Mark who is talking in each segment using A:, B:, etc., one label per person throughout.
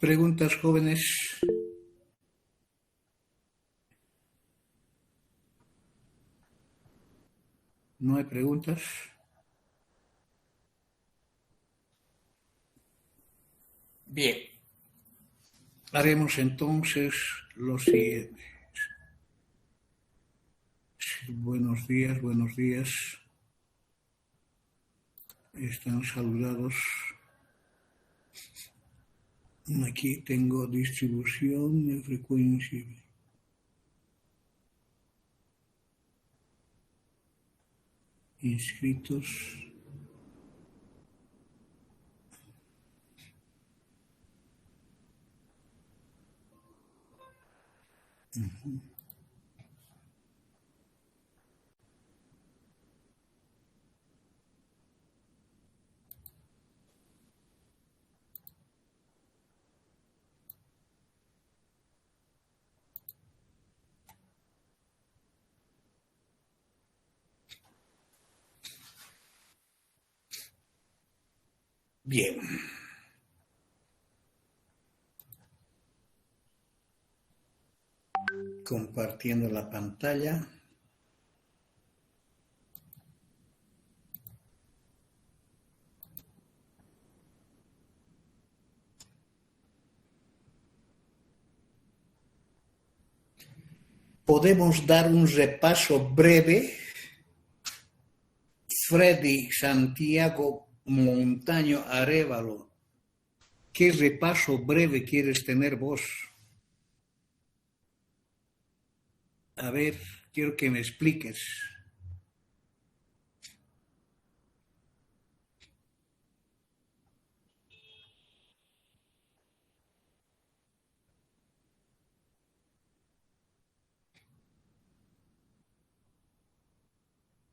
A: Preguntas, jóvenes. ¿No hay preguntas? Bien. Haremos entonces lo siguiente. Buenos días, buenos días. Están saludados. Aquí tengo distribución de frecuencia. Inscritos. Bien. Compartiendo la pantalla. Podemos dar un repaso breve. Freddy Santiago Montaño Arévalo, ¿qué repaso breve quieres tener vos? A ver, quiero que me expliques.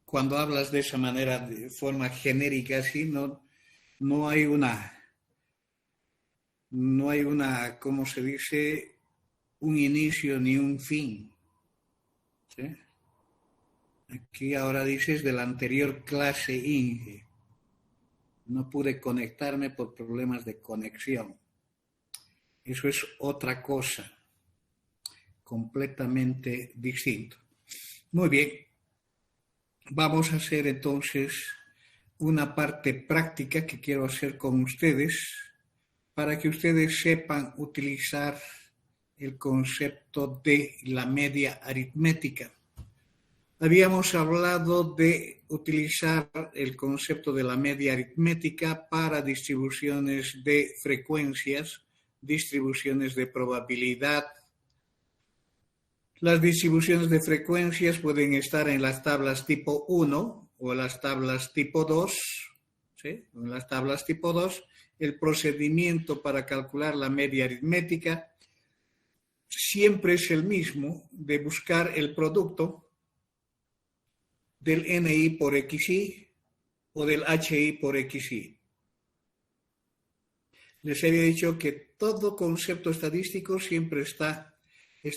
A: Cuando hablas de esa manera, de forma genérica, así, no hay una, ¿cómo se dice? Un inicio ni un fin. ¿Sí? Aquí ahora dices de la anterior clase Inge. No pude conectarme por problemas de conexión. Eso es otra cosa, completamente distinto. Muy bien. Vamos a hacer entonces una parte práctica que quiero hacer con ustedes para que ustedes sepan utilizar el concepto de la media aritmética. Habíamos hablado de utilizar el concepto de la media aritmética para distribuciones de frecuencias, distribuciones de probabilidad. Las distribuciones de frecuencias pueden estar en las tablas tipo 1 o en las tablas tipo 2. ¿Sí? En las tablas tipo 2, el procedimiento para calcular la media aritmética siempre es el mismo, de buscar el producto del NI por XI o del HI por XI. Les había dicho que todo concepto estadístico siempre está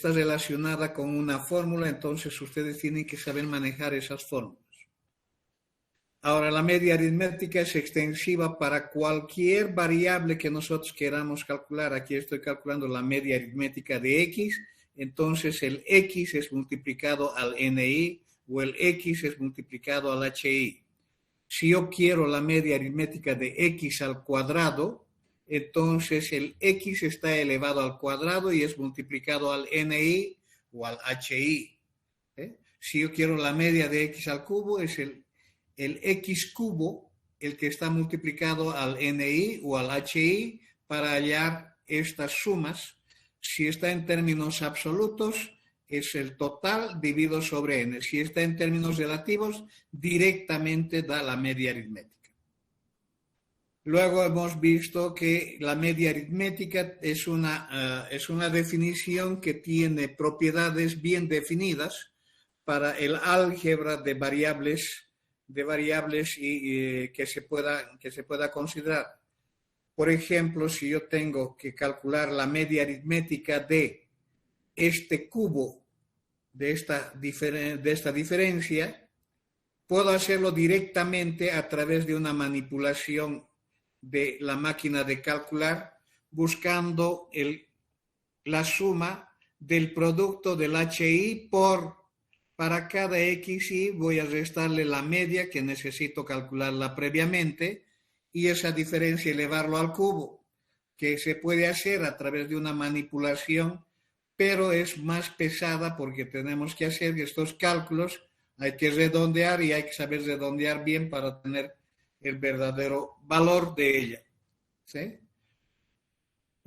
A: relacionada con una fórmula, entonces ustedes tienen que saber manejar esas fórmulas. Ahora, la media aritmética es extensiva para cualquier variable que nosotros queramos calcular. Aquí estoy calculando la media aritmética de X, entonces el X es multiplicado al NI o el X es multiplicado al HI. Si yo quiero la media aritmética de X al cuadrado, entonces el X está elevado al cuadrado y es multiplicado al NI o al HI. Si yo quiero la media de X al cubo, es el X cubo el que está multiplicado al NI o al HI para hallar estas sumas. Si está en términos absolutos, es el total dividido sobre n. Si está en términos relativos, directamente da la media aritmética. Luego hemos visto que la media aritmética es una definición que tiene propiedades bien definidas para el álgebra de variables y que se pueda considerar. Por ejemplo, si yo tengo que calcular la media aritmética de este cubo, de esta diferencia, puedo hacerlo directamente a través de una manipulación de la máquina de calcular, buscando la suma del producto del HI para cada XI voy a restarle la media que necesito calcularla previamente y esa diferencia elevarlo al cubo, que se puede hacer a través de una manipulación, pero es más pesada porque tenemos que hacer estos cálculos, hay que redondear y hay que saber redondear bien para tener el verdadero valor de ella. ¿Sí?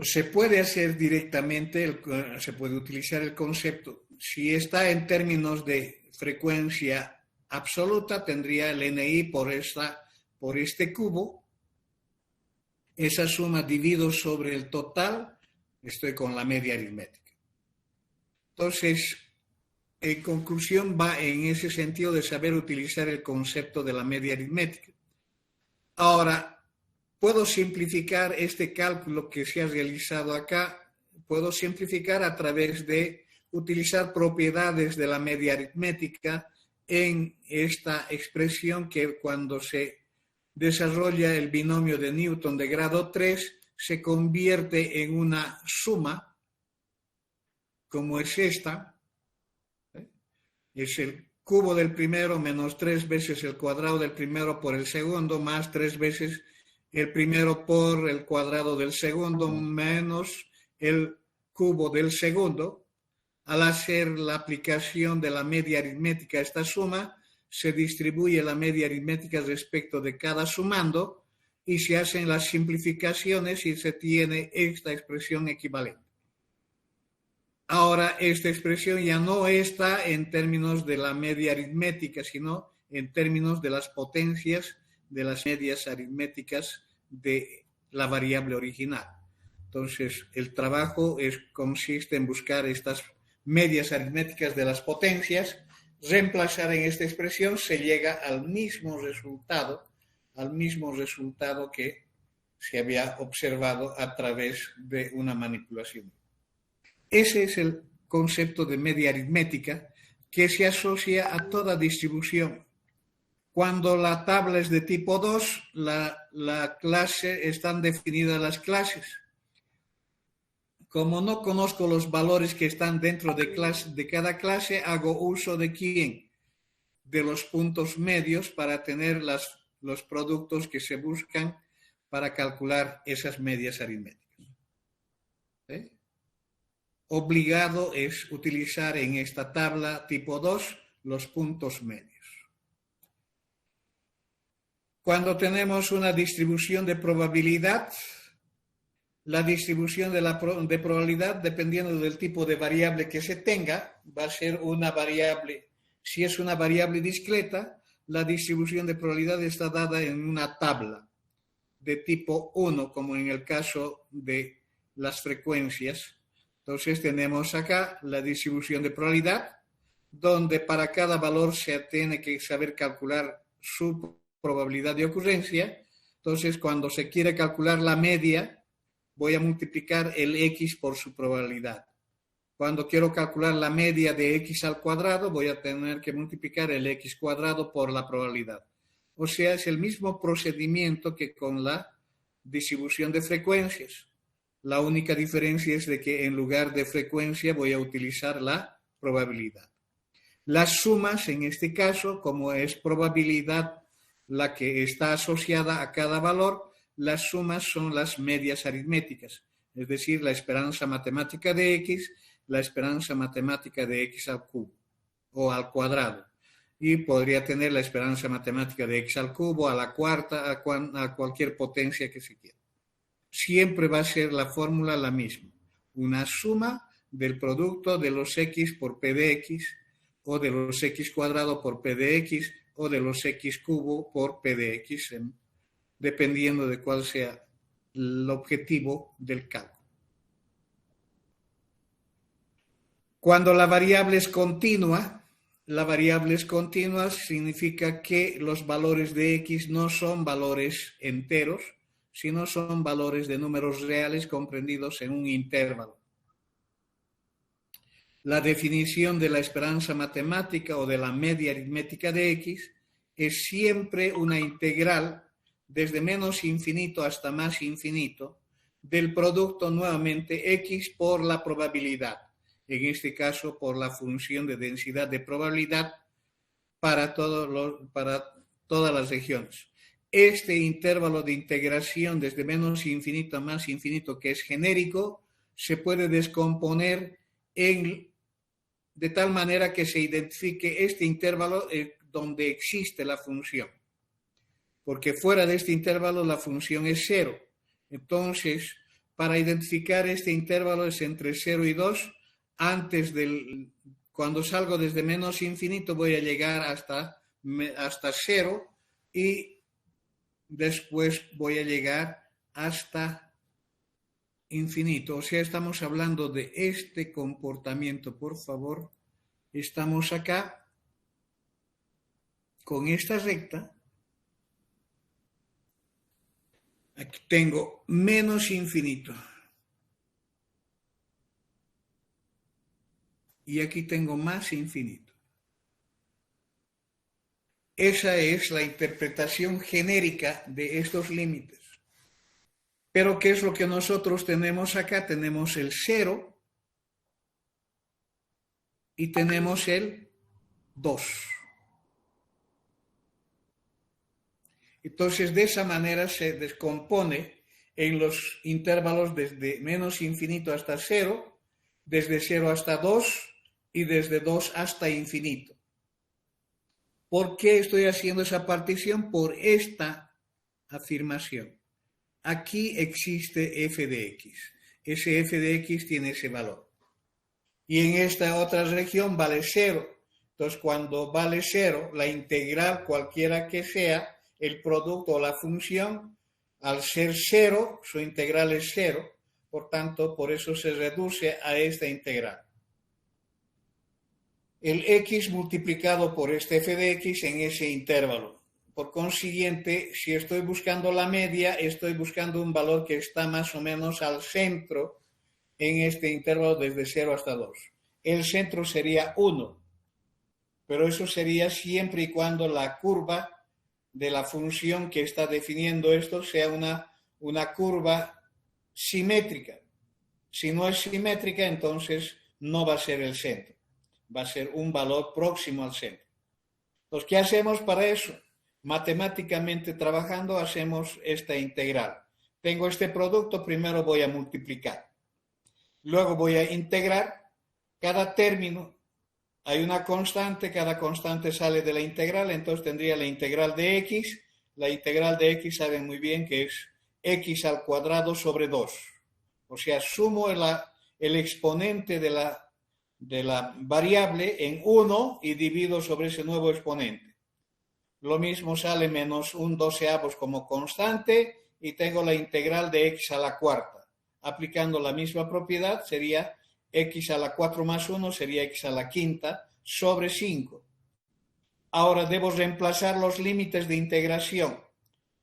A: Se puede hacer directamente, se puede utilizar el concepto. Si está en términos de frecuencia absoluta, tendría el NI por este cubo. Esa suma divido sobre el total, estoy con la media aritmética. Entonces, en conclusión, va en ese sentido de saber utilizar el concepto de la media aritmética. Ahora, puedo simplificar este cálculo que se ha realizado acá, puedo simplificar a través de utilizar propiedades de la media aritmética en esta expresión que cuando se desarrolla el binomio de Newton de grado 3 se convierte en una suma, como es esta, es el cubo del primero menos 3 veces el cuadrado del primero por el segundo más 3 veces el primero por el cuadrado del segundo menos el cubo del segundo. Al hacer la aplicación de la media aritmética a esta suma, se distribuye la media aritmética respecto de cada sumando y se hacen las simplificaciones y se tiene esta expresión equivalente. Ahora, esta expresión ya no está en términos de la media aritmética, sino en términos de las potencias de las medias aritméticas de la variable original. Entonces, el trabajo consiste en buscar estas medias aritméticas de las potencias, reemplazar en esta expresión, se llega al mismo resultado que se había observado a través de una manipulación. Ese es el concepto de media aritmética que se asocia a toda distribución. Cuando la tabla es de tipo 2, la clase, están definidas las clases. Como no conozco los valores que están dentro de cada clase, hago uso de ¿quién? De los puntos medios para tener los productos que se buscan para calcular esas medias aritméticas. ¿Sí? Obligado es utilizar en esta tabla tipo 2 los puntos medios. Cuando tenemos una distribución de probabilidad, la distribución de probabilidad, dependiendo del tipo de variable que se tenga, va a ser una variable. Si es una variable discreta, la distribución de probabilidad está dada en una tabla de tipo 1, como en el caso de las frecuencias. Entonces tenemos acá la distribución de probabilidad, donde para cada valor se tiene que saber calcular su probabilidad de ocurrencia. Entonces, cuando se quiere calcular la media, voy a multiplicar el x por su probabilidad. Cuando quiero calcular la media de x al cuadrado, voy a tener que multiplicar el x cuadrado por la probabilidad. O sea, es el mismo procedimiento que con la distribución de frecuencias. La única diferencia es de que en lugar de frecuencia voy a utilizar la probabilidad. Las sumas, en este caso, como es probabilidad la que está asociada a cada valor, las sumas son las medias aritméticas, es decir, la esperanza matemática de x, la esperanza matemática de x al cubo o al cuadrado. Y podría tener la esperanza matemática de x al cubo, a la cuarta, a cualquier potencia que se quiera. Siempre va a ser la fórmula la misma, una suma del producto de los x por p de x, o de los x cuadrado por p de x, o de los x cubo por p de x, dependiendo de cuál sea el objetivo del cálculo. Cuando la variable es continua significa que los valores de x no son valores enteros, sino son valores de números reales comprendidos en un intervalo. La definición de la esperanza matemática o de la media aritmética de x es siempre una integral desde menos infinito hasta más infinito del producto nuevamente X por la probabilidad. En este caso, por la función de densidad de probabilidad para todas las regiones. Este intervalo de integración desde menos infinito a más infinito, que es genérico, se puede descomponer de tal manera que se identifique este intervalo donde existe la función. Porque fuera de este intervalo la función es 0. Entonces, para identificar este intervalo es entre 0 y 2. Cuando salgo desde menos infinito voy a llegar hasta 0 y después voy a llegar hasta infinito. O sea, estamos hablando de este comportamiento. Por favor, estamos acá con esta recta. Aquí tengo menos infinito. Y aquí tengo más infinito. Esa es la interpretación genérica de estos límites. Pero ¿qué es lo que nosotros tenemos acá? Tenemos el 0 y tenemos el 2. Entonces, de esa manera se descompone en los intervalos desde menos infinito hasta 0, desde 0 hasta 2 y desde 2 hasta infinito. ¿Por qué estoy haciendo esa partición? Por esta afirmación. Aquí existe f de x. Ese f de x tiene ese valor. Y en esta otra región vale 0. Entonces, cuando vale 0, la integral, cualquiera que sea, el producto o la función, al ser 0, su integral es 0. Por tanto, por eso se reduce a esta integral. El x multiplicado por este f de x en ese intervalo. Por consiguiente, si estoy buscando la media, estoy buscando un valor que está más o menos al centro en este intervalo desde 0 hasta 2. El centro sería 1, pero eso sería siempre y cuando la curva de la función que está definiendo esto sea una curva simétrica. Si no es simétrica, entonces no va a ser el centro. Va a ser un valor próximo al centro. Entonces, ¿qué hacemos para eso? Matemáticamente trabajando, hacemos esta integral. Tengo este producto, primero voy a multiplicar. Luego voy a integrar cada término. Hay una constante, cada constante sale de la integral, entonces tendría la integral de x. La integral de x saben muy bien que es x al cuadrado sobre 2. O sea, sumo el exponente de la variable en 1 y divido sobre ese nuevo exponente. Lo mismo sale menos un 12avos como constante y tengo la integral de x a la cuarta. Aplicando la misma propiedad sería x a la 4 más 1 sería x a la quinta sobre 5. Ahora debo reemplazar los límites de integración.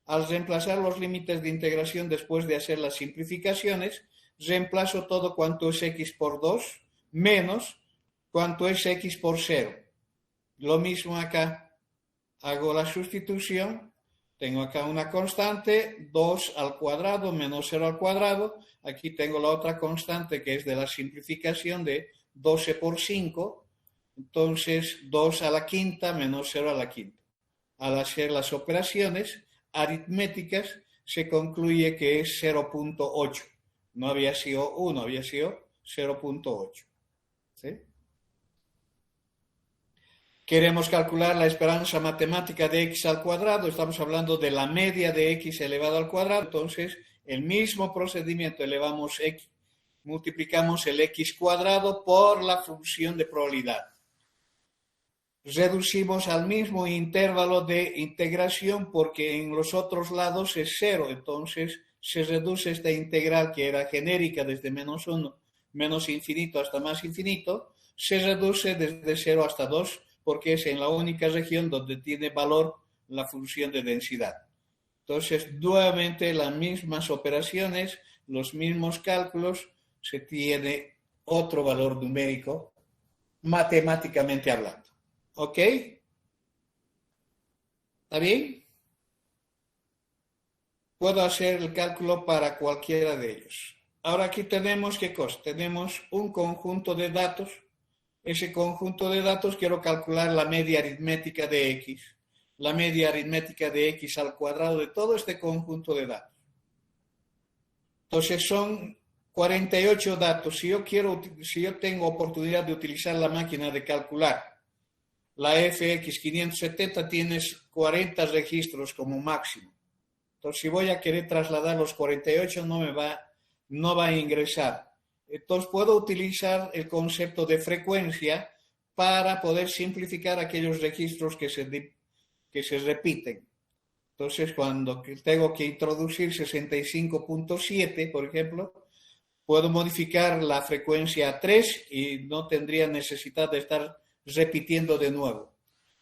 A: Al reemplazar los límites de integración después de hacer las simplificaciones, reemplazo todo cuanto es x por 2 menos cuanto es x por 0. Lo mismo acá. Hago la sustitución. Tengo acá una constante, 2 al cuadrado menos 0 al cuadrado. Aquí tengo la otra constante que es de la simplificación de 12 por 5. Entonces, 2 a la quinta menos 0 a la quinta. Al hacer las operaciones aritméticas, se concluye que es 0.8. No había sido 1, había sido 0.8. ¿Sí? Queremos calcular la esperanza matemática de x al cuadrado, estamos hablando de la media de x elevado al cuadrado, entonces el mismo procedimiento, multiplicamos el x cuadrado por la función de probabilidad. Reducimos al mismo intervalo de integración porque en los otros lados es 0, entonces se reduce esta integral que era genérica desde menos 1, menos infinito hasta más infinito, se reduce desde 0 hasta 2, porque es en la única región donde tiene valor la función de densidad. Entonces, nuevamente las mismas operaciones, los mismos cálculos, se tiene otro valor numérico, matemáticamente hablando. ¿Ok? ¿Está bien? puedo hacer el cálculo para cualquiera de ellos. Ahora aquí tenemos, ¿qué cosa? Tenemos un conjunto de datos. Ese conjunto de datos quiero calcular la media aritmética de x. La media aritmética de x al cuadrado de todo este conjunto de datos. Entonces son 48 datos. Si yo tengo oportunidad de utilizar la máquina de calcular, la FX570 tienes 40 registros como máximo. Entonces, si voy a querer trasladar los 48, no va a ingresar. Entonces, puedo utilizar el concepto de frecuencia para poder simplificar aquellos registros que se repiten. Entonces, cuando tengo que introducir 65.7, por ejemplo, puedo modificar la frecuencia a 3 y no tendría necesidad de estar repitiendo de nuevo.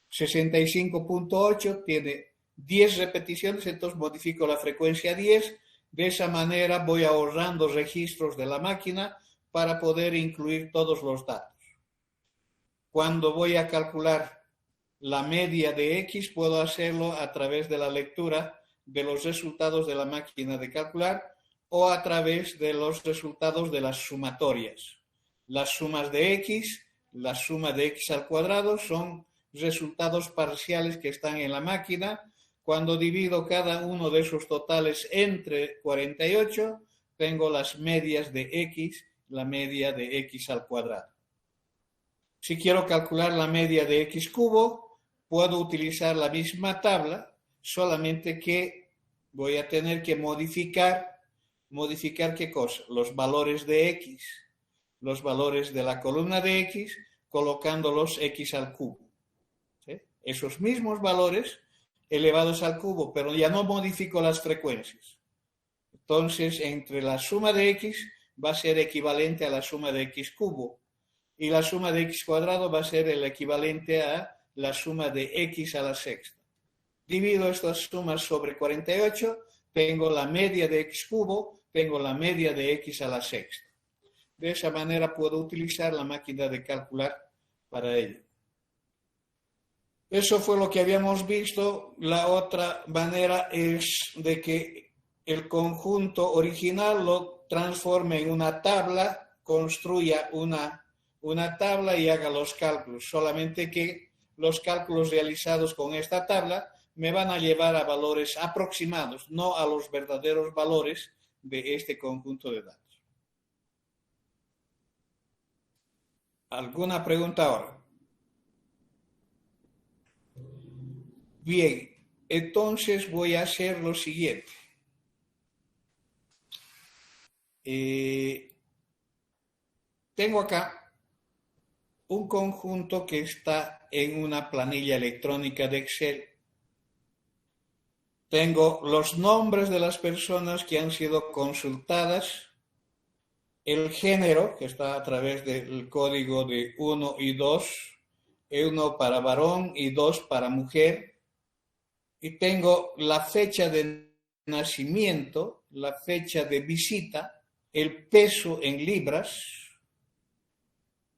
A: 65.8 tiene 10 repeticiones, entonces modifico la frecuencia a 10. De esa manera voy ahorrando registros de la máquina para poder incluir todos los datos. Cuando voy a calcular la media de X, puedo hacerlo a través de la lectura de los resultados de la máquina de calcular o a través de los resultados de las sumatorias. Las sumas de X, la suma de X al cuadrado son resultados parciales que están en la máquina. Cuando divido cada uno de esos totales entre 48, tengo las medias de X, la media de X al cuadrado. Si quiero calcular la media de X cubo, puedo utilizar la misma tabla, solamente que voy a tener que modificar ¿qué cosa? Los valores de X, los valores de la columna de X, colocándolos X al cubo. ¿Sí? Esos mismos valores elevados al cubo, pero ya no modifico las frecuencias. Entonces, entre la suma de X va a ser equivalente a la suma de X cubo y la suma de X cuadrado va a ser el equivalente a la suma de X a la sexta. Divido estas sumas sobre 48, tengo la media de X cubo, tengo la media de X a la sexta. De esa manera puedo utilizar la máquina de calcular para ello. Eso fue lo que habíamos visto. La otra manera es de que el conjunto original lo transforme en una tabla, construya una tabla y haga los cálculos. Solamente que los cálculos realizados con esta tabla me van a llevar a valores aproximados, no a los verdaderos valores de este conjunto de datos. ¿Alguna pregunta ahora? Bien, entonces voy a hacer lo siguiente. Tengo acá un conjunto que está en una planilla electrónica de Excel. Tengo los nombres de las personas que han sido consultadas, el género, que está a través del código de 1 y 2, 1 para varón y 2 para mujer, y tengo la fecha de nacimiento, la fecha de visita, el peso en libras,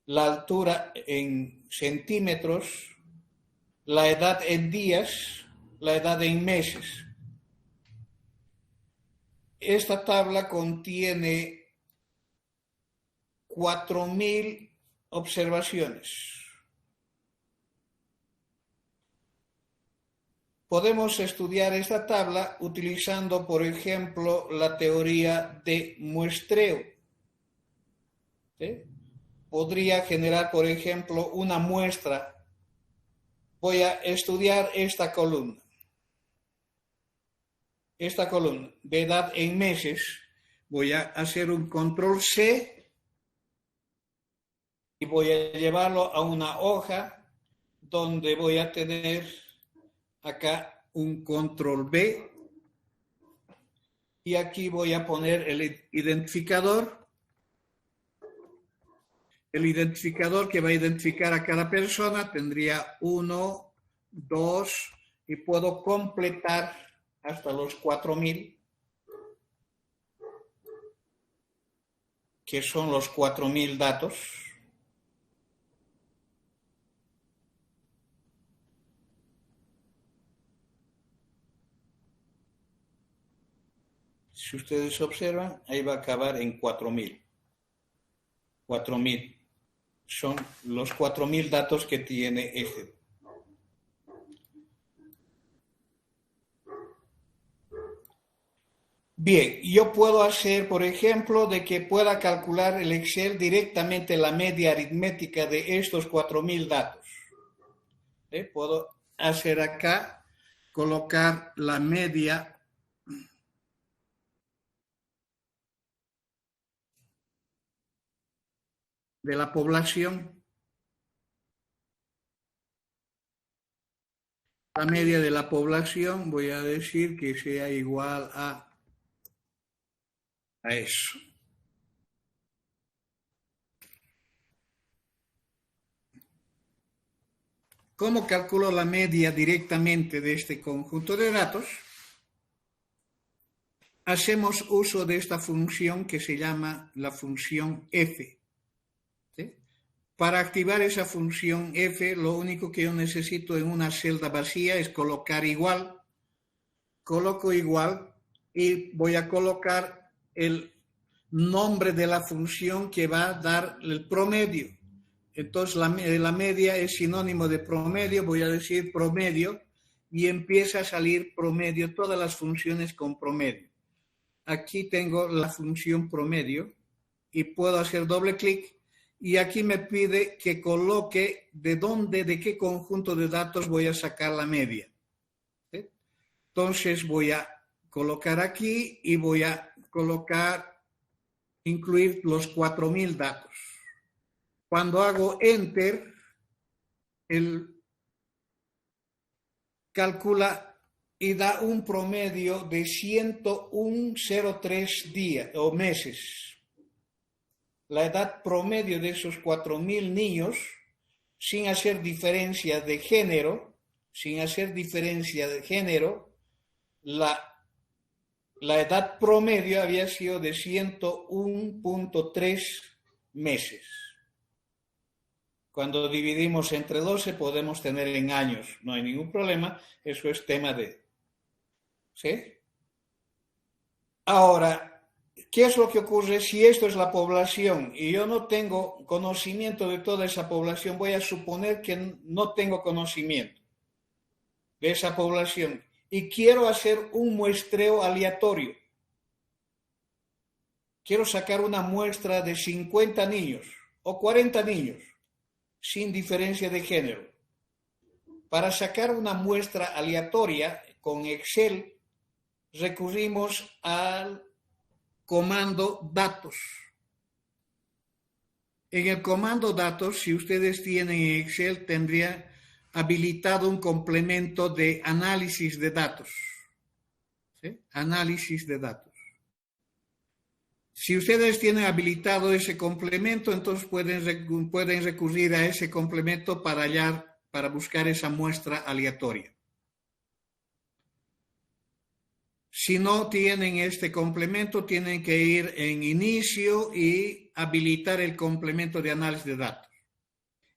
A: la altura en centímetros, la edad en días, la edad en meses. Esta tabla contiene 4.000 observaciones. Podemos estudiar esta tabla utilizando, por ejemplo, la teoría de muestreo. ¿Sí? Podría generar, por ejemplo, una muestra. Voy a estudiar esta columna. Esta columna de edad en meses. Voy a hacer un control C y voy a llevarlo a una hoja donde voy a tener acá un control B y aquí voy a poner el identificador que va a identificar a cada persona. Tendría 1, 2 y puedo completar hasta los 4.000, que son los 4.000 datos. Si ustedes observan, ahí va a acabar en 4.000. 4.000. Son los 4.000 datos que tiene este. Bien, yo puedo hacer, por ejemplo, de que pueda calcular el Excel directamente la media aritmética de estos 4.000 datos. Puedo hacer acá, colocar la media de la población. La media de la población, voy a decir que sea igual a eso. ¿Cómo calculo la media directamente de este conjunto de datos? Hacemos uso de esta función que se llama la función f. ¿Sí? Para activar esa función f, lo único que yo necesito en una celda vacía es colocar igual. Coloco igual y voy a colocar el nombre de la función que va a dar el promedio. Entonces la media es sinónimo de promedio, voy a decir promedio y empieza a salir promedio, todas las funciones con promedio. Aquí tengo la función promedio y puedo hacer doble clic y aquí me pide que coloque de qué conjunto de datos voy a sacar la media. ¿Sí? Entonces voy a colocar aquí y voy a incluir los 4.000 datos. Cuando hago Enter, él calcula y da un promedio de 101,03 días o meses. La edad promedio de esos 4.000 niños, sin hacer diferencia de género, la edad promedio había sido de 101,3 meses. Cuando dividimos entre 12 podemos tener en años, no hay ningún problema, eso es tema de... ¿Sí? Ahora, ¿qué es lo que ocurre si esto es la población y yo no tengo conocimiento de toda esa población? Voy a suponer que no tengo conocimiento de esa población y quiero hacer un muestreo aleatorio. Quiero sacar una muestra de 50 niños o 40 niños, sin diferencia de género. Para sacar una muestra aleatoria con Excel, recurrimos al comando datos. En el comando datos, si ustedes tienen en Excel, tendría habilitado un complemento de análisis de datos. ¿Sí? Análisis de datos. Si ustedes tienen habilitado ese complemento, entonces pueden recurrir a ese complemento para buscar esa muestra aleatoria. Si no tienen este complemento, tienen que ir en inicio y habilitar el complemento de análisis de datos.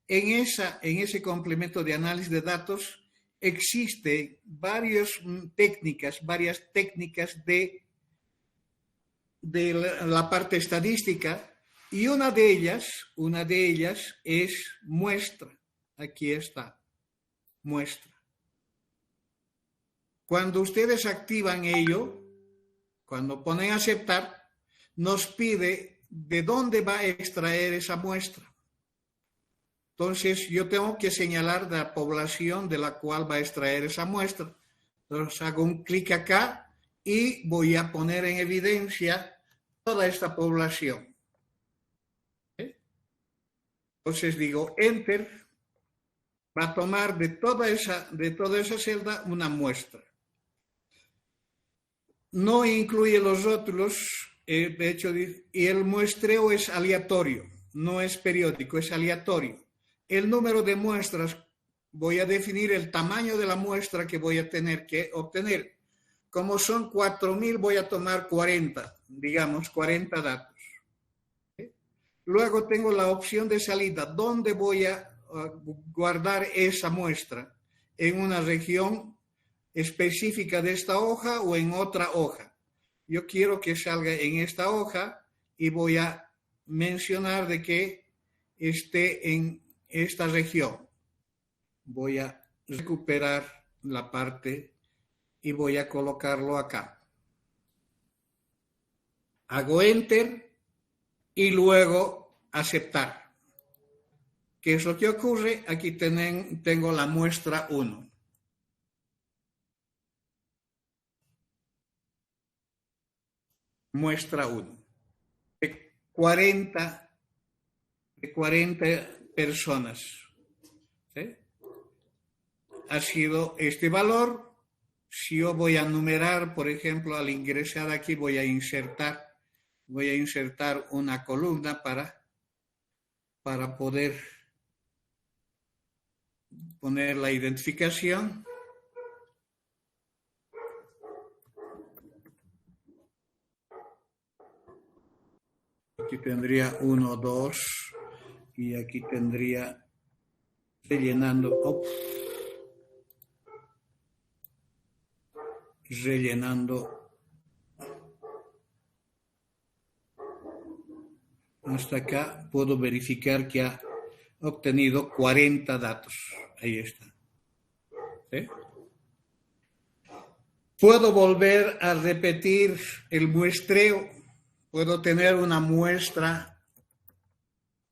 A: En ese complemento de análisis de datos existen varias técnicas de la parte estadística y una de ellas es muestra. Aquí está, muestra. Cuando ustedes activan ello, cuando ponen aceptar, nos pide de dónde va a extraer esa muestra. Entonces, yo tengo que señalar la población de la cual va a extraer esa muestra. Entonces, hago un clic acá y voy a poner en evidencia toda esta población. Entonces digo Enter, va a tomar de toda esa celda una muestra. No incluye los rótulos, de hecho, y el muestreo es aleatorio, no es periódico, es aleatorio. El número de muestras, voy a definir el tamaño de la muestra que voy a tener que obtener. Como son 4.000, voy a tomar 40, digamos, 40 datos. Luego tengo la opción de salida, ¿dónde voy a guardar esa muestra? ¿En una región específica de esta hoja o en otra hoja? yo quiero que salga en esta hoja y voy a mencionar de que esté en esta región. Voy a recuperar la parte y voy a colocarlo acá. Hago Enter y luego aceptar. ¿Qué es lo que ocurre? Aquí tengo la muestra 1. Muestra 1. De 40 personas. ¿Sí? Ha sido este valor. Si yo voy a numerar, por ejemplo, al ingresar aquí voy a insertar una columna para poder poner la identificación. Aquí tendría 1, 2 y aquí tendría rellenando. Hasta acá puedo verificar que ha obtenido 40 datos. Ahí está. ¿Sí? Puedo volver a repetir el muestreo. Puedo tener una muestra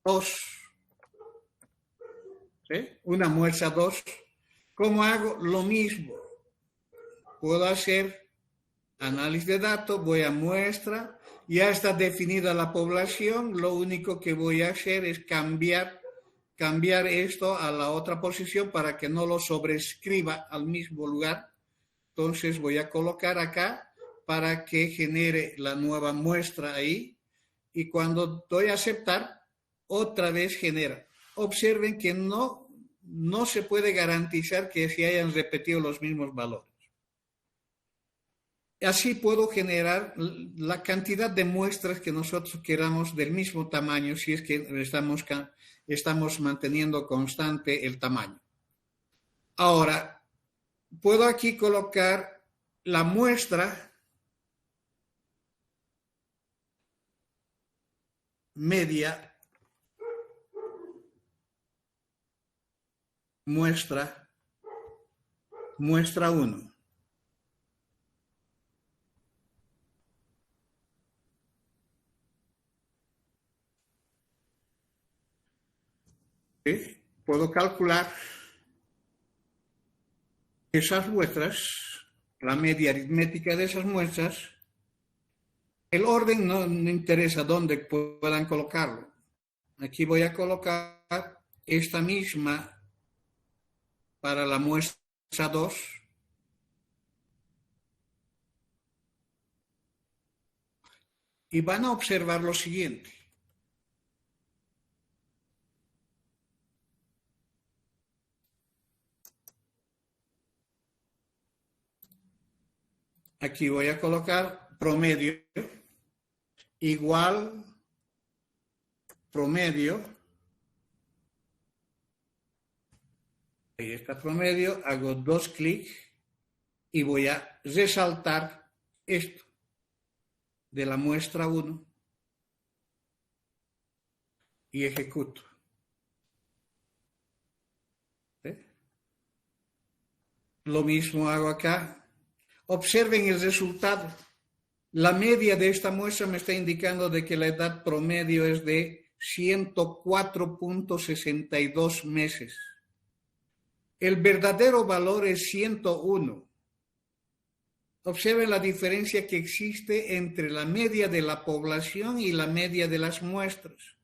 A: 2. ¿Sí? Una muestra 2. ¿Cómo hago? Lo mismo. Puedo hacer análisis de datos, voy a muestra, ya está definida la población, lo único que voy a hacer es cambiar esto a la otra posición para que no lo sobrescriba al mismo lugar. Entonces voy a colocar acá para que genere la nueva muestra ahí y cuando doy a aceptar, otra vez genera. Observen que no se puede garantizar que se hayan repetido los mismos valores. Así puedo generar la cantidad de muestras que nosotros queramos del mismo tamaño si es que estamos manteniendo constante el tamaño. Ahora, puedo aquí colocar la muestra media, muestra 1. ¿Sí? Puedo calcular esas muestras, la media aritmética de esas muestras. El orden no interesa dónde puedan colocarlo. Aquí voy a colocar esta misma para la muestra 2. Y van a observar lo siguiente. Aquí voy a colocar promedio igual promedio. Ahí está promedio, hago 2 clics y voy a resaltar esto de la muestra 1 y ejecuto. ¿Sí? Lo mismo hago acá. Observen el resultado. La media de esta muestra me está indicando de que la edad promedio es de 104.62 meses. El verdadero valor es 101. Observen la diferencia que existe entre la media de la población y la media de las muestras.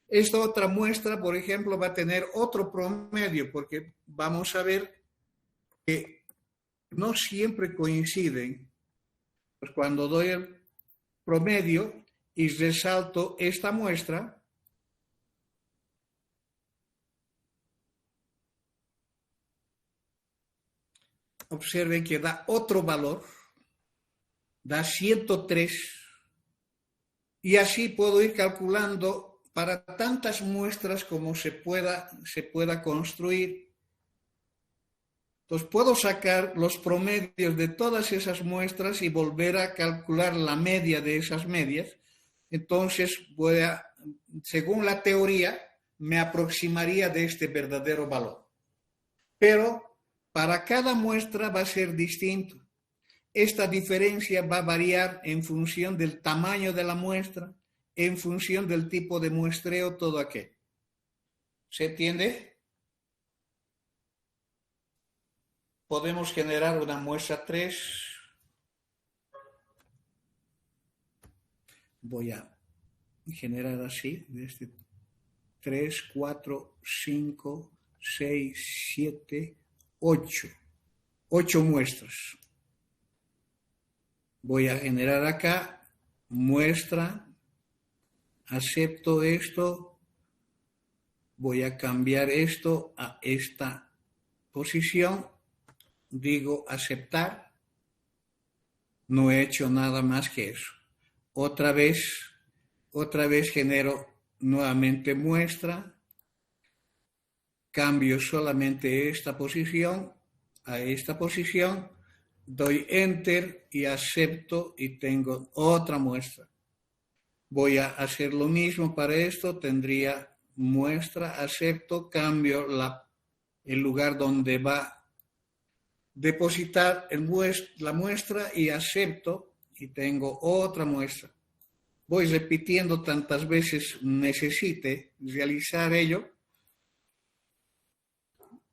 A: Esta otra muestra, por ejemplo, va a tener otro promedio, porque vamos a ver que no siempre coinciden. Pues cuando doy el promedio y resalto esta muestra, observen que da otro valor, da 103, y así puedo ir calculando para tantas muestras como se pueda construir. Entonces puedo sacar los promedios de todas esas muestras y volver a calcular la media de esas medias. Entonces según la teoría, me aproximaría de este verdadero valor. Pero para cada muestra va a ser distinto. Esta diferencia va a variar en función del tamaño de la muestra, en función del tipo de muestreo, todo aquello. ¿Se entiende? Podemos generar una muestra 3. Voy a generar así, desde 3, 4, 5, 6, 7, 8. 8 muestras. Voy a generar acá muestra, acepto esto, voy a cambiar esto a esta posición, digo aceptar, no he hecho nada más que eso. Otra vez genero nuevamente muestra, cambio solamente esta posición a esta posición, doy enter y acepto y tengo otra muestra. Voy a hacer lo mismo para esto, tendría muestra, acepto, cambio el lugar donde va a depositar la muestra y acepto y tengo otra muestra. Voy repitiendo tantas veces necesite realizar ello.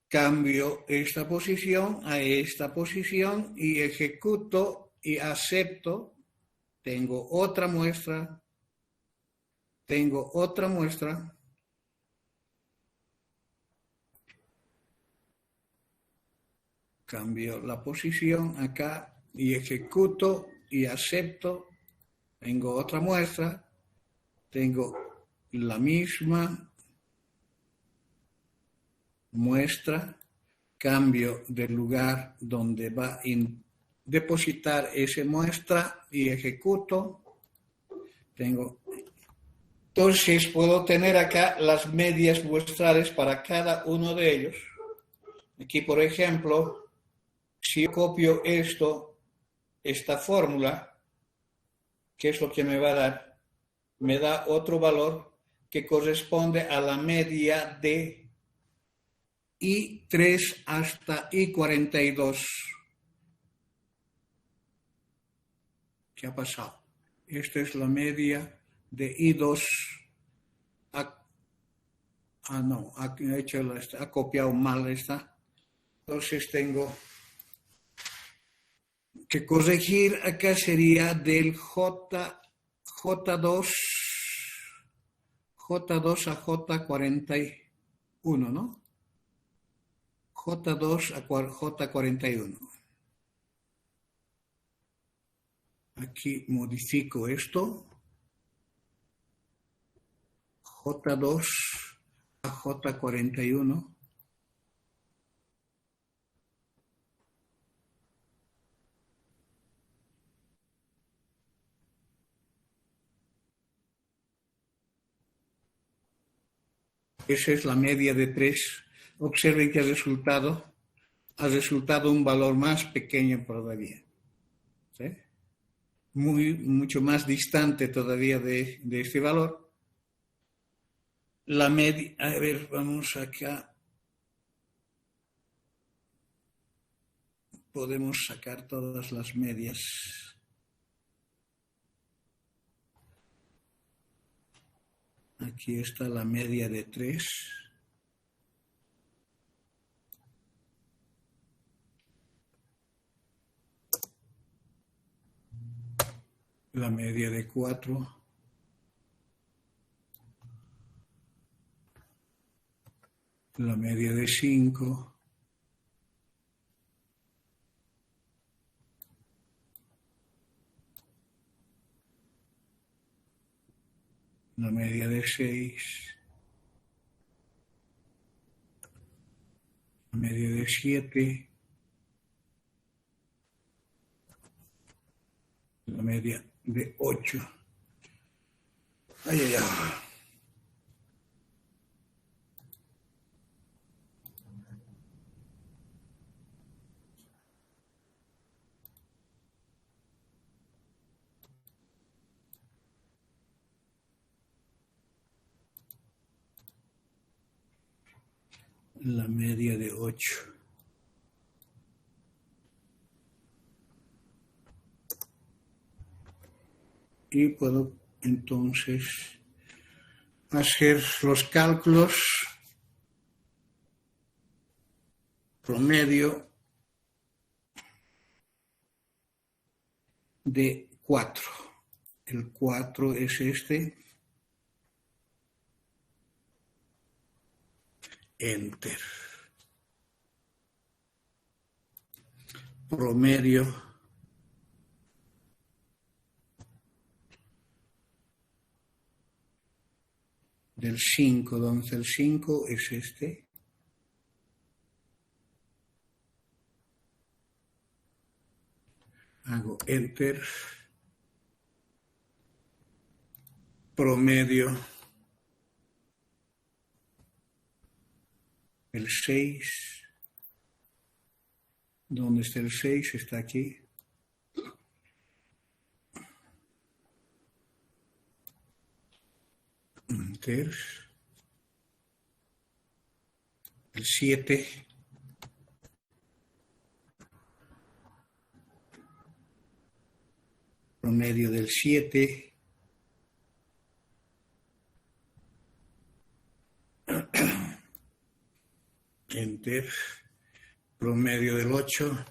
A: Cambio esta posición a esta posición y ejecuto y acepto. Tengo otra muestra. Cambio la posición acá y ejecuto y acepto. Tengo otra muestra. Tengo la misma muestra, cambio del lugar donde va a depositar esa muestra y ejecuto. Entonces puedo tener acá las medias muestrales para cada uno de ellos. Aquí, por ejemplo, si yo copio esta fórmula, ¿qué es lo que me va a dar? Me da otro valor que corresponde a la media de I3 hasta I42. ¿Qué ha pasado? Esta es la media de I2. No, ha copiado mal esta. Entonces tengo que corregir acá, sería del J2 a J41, ¿no? J2 a J41. Aquí modifico esto. J2 a J41. Esa es la media de 3. Observen que ha resultado un valor más pequeño todavía. ¿Sí? Mucho más distante todavía de este valor. La media, a ver, vamos acá. Podemos sacar todas las medias. Aquí está la media de 3. La media de 4. La media de 5. La media de 6. La media de 7. La media de 8. Ay, ay, ay. la media de 8. Y puedo entonces hacer los cálculos promedio de 4. El 4 es este. Enter. Promedio del 5, donde está el 5 es este. Hago enter. Promedio el 6. ¿Dónde está el 6? Está aquí. Enter. El 7. Promedio del 7. Enter. Promedio del 8.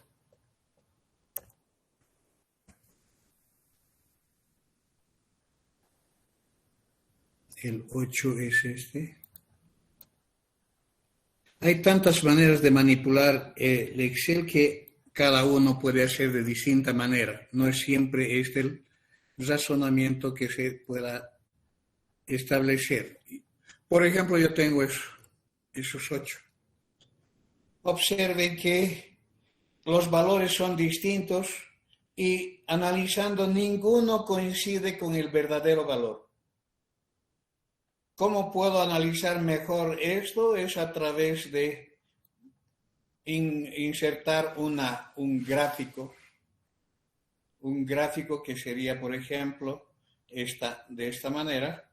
A: El 8 es este. Hay tantas maneras de manipular el Excel que cada uno puede hacer de distinta manera. No es siempre este el razonamiento que se pueda establecer. Por ejemplo, yo tengo esos 8. Observen que los valores son distintos y analizando ninguno coincide con el verdadero valor. ¿Cómo puedo analizar mejor esto? Es a través de insertar un gráfico. Un gráfico que sería, por ejemplo, de esta manera.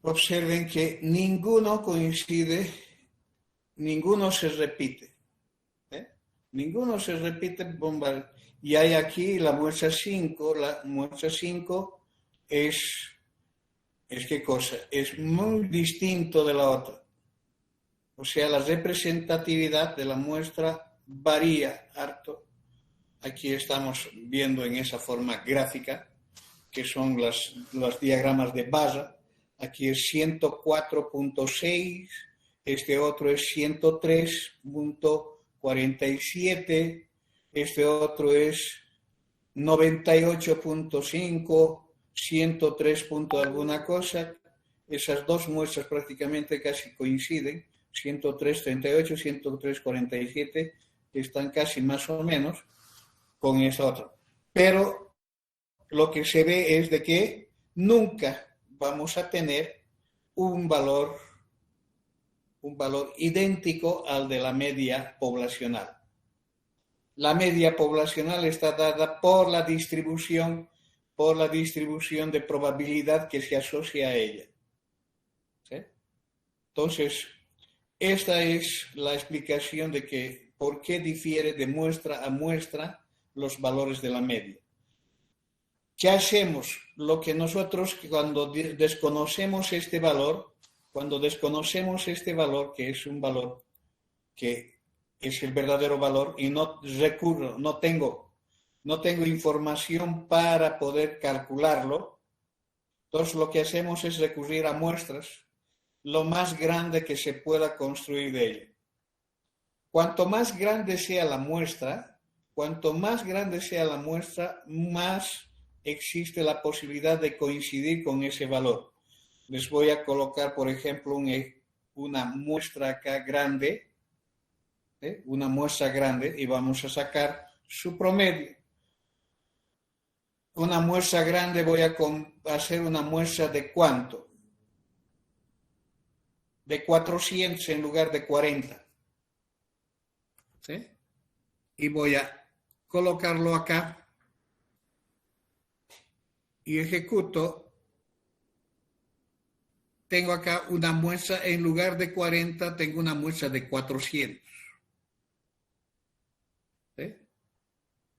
A: Observen que ninguno coincide, ninguno se repite. Ninguno se repite, bomba. Y hay aquí la muestra 5. La muestra 5 es ¿qué cosa? Es muy distinto de la otra. O sea, la representatividad de la muestra varía harto. Aquí estamos viendo en esa forma gráfica, que son los diagramas de barra. Aquí es 104.6, este otro es 103.47, este otro es 98.5, 103 alguna cosa. Esas dos muestras prácticamente casi coinciden, 103.38, 103.47, están casi más o menos con esa otra. Pero lo que se ve es de que nunca vamos a tener un valor idéntico al de la media poblacional. La media poblacional está dada por la distribución de probabilidad que se asocia a ella. ¿Sí? Entonces, esta es la explicación de que por qué difiere de muestra a muestra los valores de la media. ¿Qué hacemos? Lo que nosotros cuando desconocemos este valor, que es un valor que es el verdadero valor y no tengo información para poder calcularlo, entonces lo que hacemos es recurrir a muestras lo más grande que se pueda construir de ella. Cuanto más grande sea la muestra, más existe la posibilidad de coincidir con ese valor. Les voy a colocar, por ejemplo, una muestra acá grande, una muestra grande, y vamos a sacar su promedio. Una muestra grande voy a hacer una muestra de ¿cuánto? De 400 en lugar de 40. ¿Sí? Y voy a colocarlo acá. y ejecuto, tengo acá una muestra, en lugar de 40, tengo una muestra de 400. ¿Sí?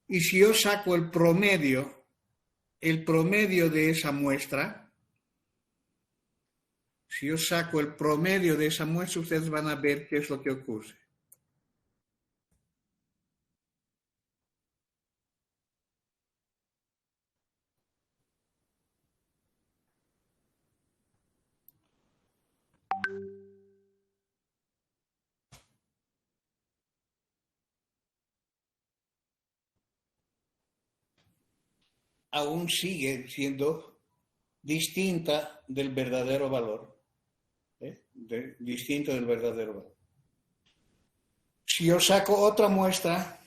A: Y si yo saco el promedio de esa muestra, si yo saco el promedio de esa muestra, ustedes van a ver qué es lo que ocurre. Aún sigue siendo distinta del verdadero valor. Distinto del verdadero valor. Si yo saco otra muestra,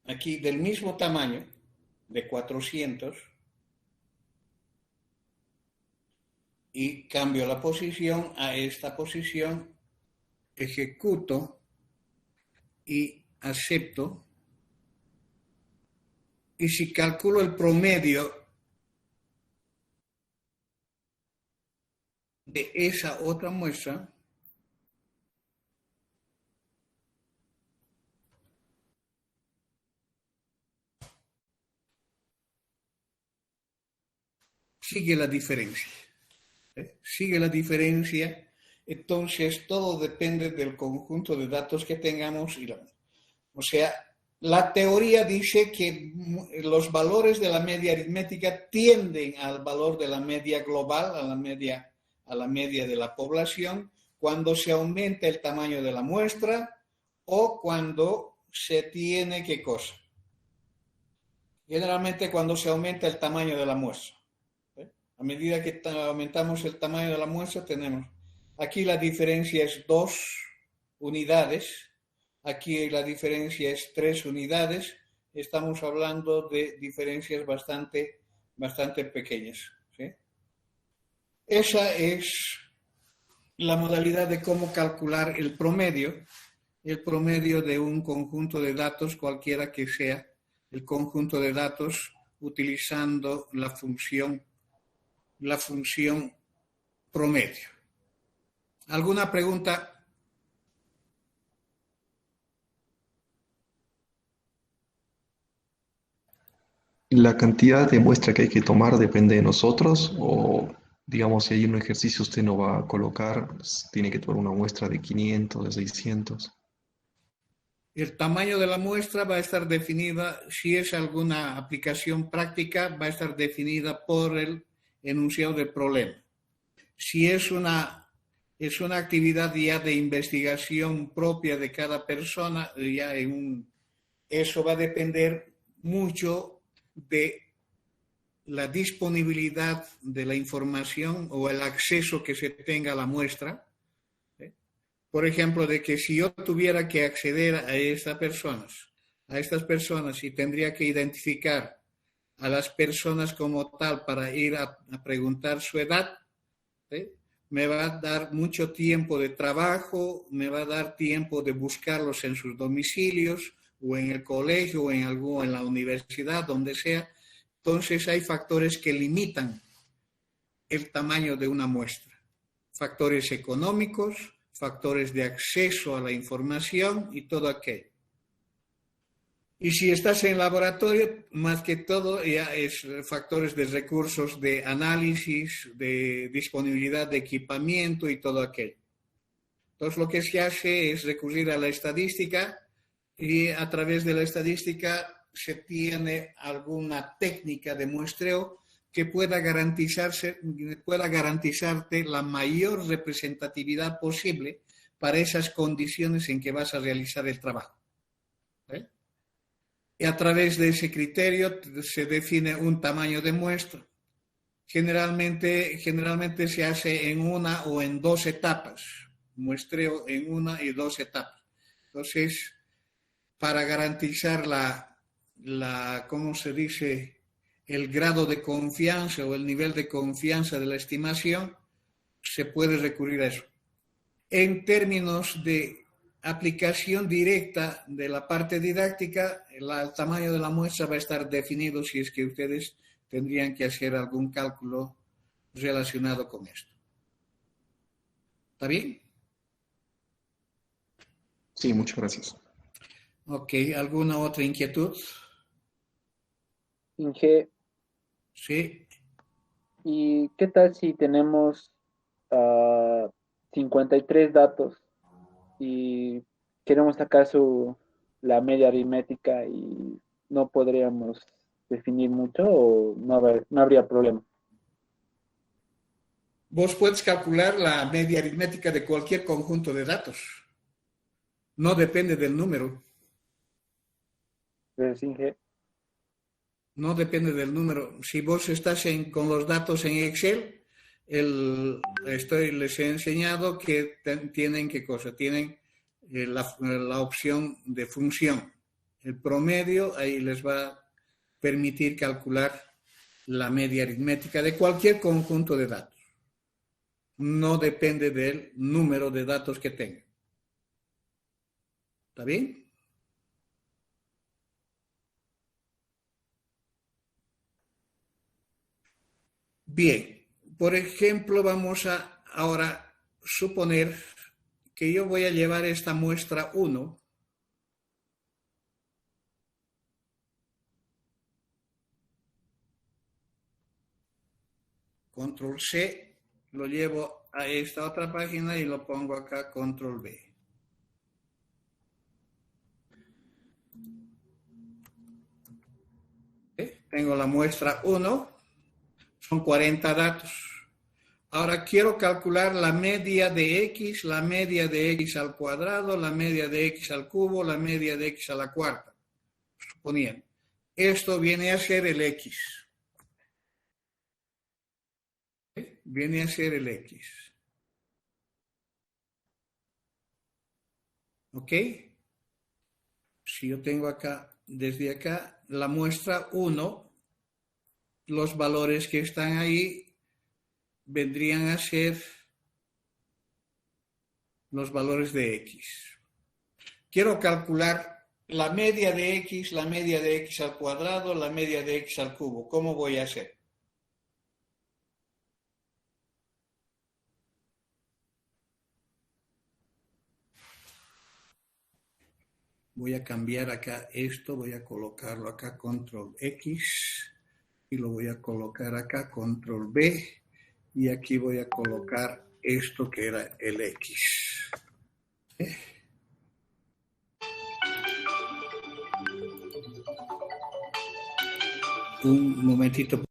A: aquí del mismo tamaño, de 400, y cambio la posición a esta posición, ejecuto y acepto, y si calculo el promedio de esa otra muestra, sigue la diferencia. Sigue la diferencia. Entonces, todo depende del conjunto de datos que tengamos. O sea, la teoría dice que los valores de la media aritmética tienden al valor de la media global, a la media de la población, cuando se aumenta el tamaño de la muestra o cuando se tiene ¿qué cosa? Generalmente cuando se aumenta el tamaño de la muestra. A medida que aumentamos el tamaño de la muestra, tenemos aquí la diferencia es 2 unidades, aquí la diferencia es 3 unidades, estamos hablando de diferencias bastante pequeñas. ¿Sí? Esa es la modalidad de cómo calcular el promedio de un conjunto de datos, cualquiera que sea el conjunto de datos, utilizando la función promedio. ¿Alguna pregunta?
B: ¿La cantidad de muestra que hay que tomar depende de nosotros? O, digamos, si hay un ejercicio usted no va a colocar, tiene que tomar una muestra de 500, de 600.
A: El tamaño de la muestra va a estar definida, si es alguna aplicación práctica, va a estar definida por el enunciado del problema. Si es una actividad ya de investigación propia de cada persona, eso va a depender mucho de la disponibilidad de la información o el acceso que se tenga a la muestra. Por ejemplo, de que si yo tuviera que acceder a estas personas y tendría que identificar a las personas como tal para ir a preguntar su edad, ¿sí? Me va a dar mucho tiempo de trabajo, me va a dar tiempo de buscarlos en sus domicilios o en el colegio o en la universidad, donde sea. Entonces hay factores que limitan el tamaño de una muestra. Factores económicos, factores de acceso a la información y todo aquello. Y si estás en laboratorio, más que todo ya es factores de recursos de análisis, de disponibilidad de equipamiento y todo aquello. Entonces lo que se hace es recurrir a la estadística y a través de la estadística se tiene alguna técnica de muestreo que pueda garantizarte la mayor representatividad posible para esas condiciones en que vas a realizar el trabajo. ¿Eh? Y a través de ese criterio se define un tamaño de muestra. Generalmente se hace en una o en 2 etapas, muestreo en 1 y 2 etapas. Entonces, para garantizar ¿cómo se dice?, el grado de confianza o el nivel de confianza de la estimación, se puede recurrir a eso. En términos de aplicación directa de la parte didáctica, el tamaño de la muestra va a estar definido si es que ustedes tendrían que hacer algún cálculo relacionado con esto. ¿Está bien?
B: Sí, muchas gracias.
A: Ok, ¿alguna otra inquietud?
C: Inge,
A: Sí.
C: ¿y qué tal si tenemos ah, 53 datos y queremos sacar la media aritmética y no podríamos definir mucho o no habría problema?
A: Vos puedes calcular la media aritmética de cualquier conjunto de datos. No depende del número.
C: Entonces, Inge,
A: No depende del número. Si vos estás con los datos en Excel, les he enseñado que tienen qué cosa. Tienen la opción de función. El promedio ahí les va a permitir calcular la media aritmética de cualquier conjunto de datos. No depende del número de datos que tengan. ¿Está bien? Bien, por ejemplo, vamos a ahora suponer que yo voy a llevar esta muestra 1 control C, lo llevo a esta otra página y lo pongo acá, control V. Tengo la muestra 1, son 40 datos. Ahora quiero calcular la media de X, la media de X al cuadrado, la media de X al cubo, la media de X a la cuarta. Suponiendo. Esto viene a ser el X. Viene a ser el X. ¿Ok? Si yo tengo acá, desde acá, la muestra 1, los valores que están ahí vendrían a ser los valores de X. Quiero calcular la media de X, la media de X al cuadrado, la media de X al cubo. ¿Cómo voy a hacer? Voy a cambiar acá esto, voy a colocarlo acá, control X, y lo voy a colocar acá, control B, y aquí voy a colocar esto que era el X. Un momentito.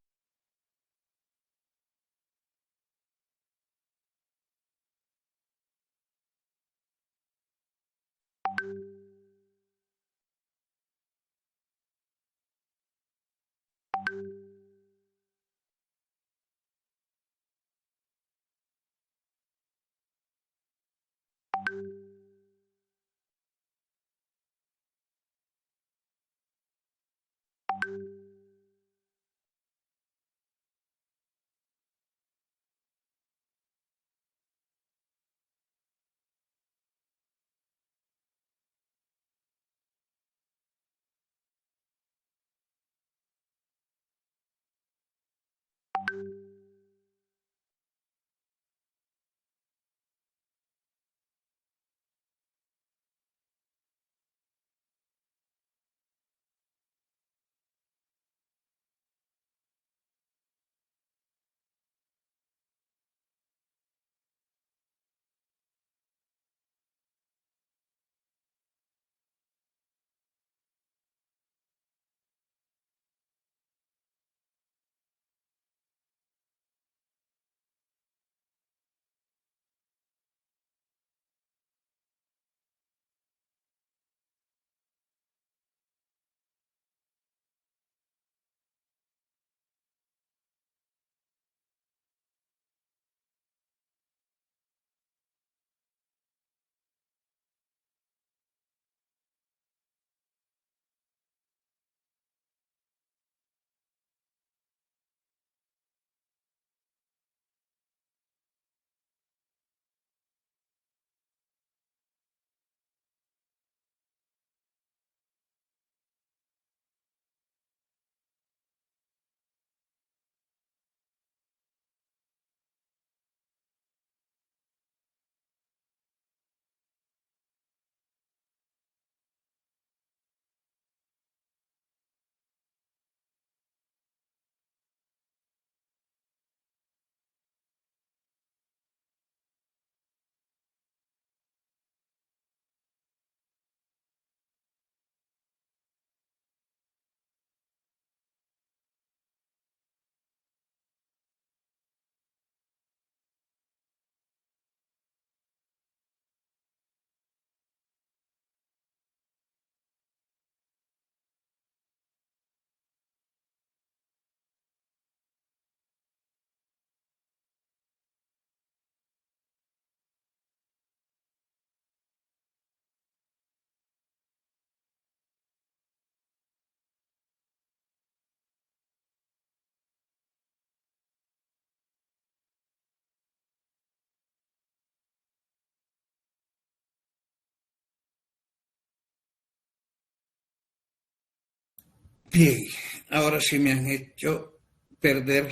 A: Bien, ahora sí me han hecho perder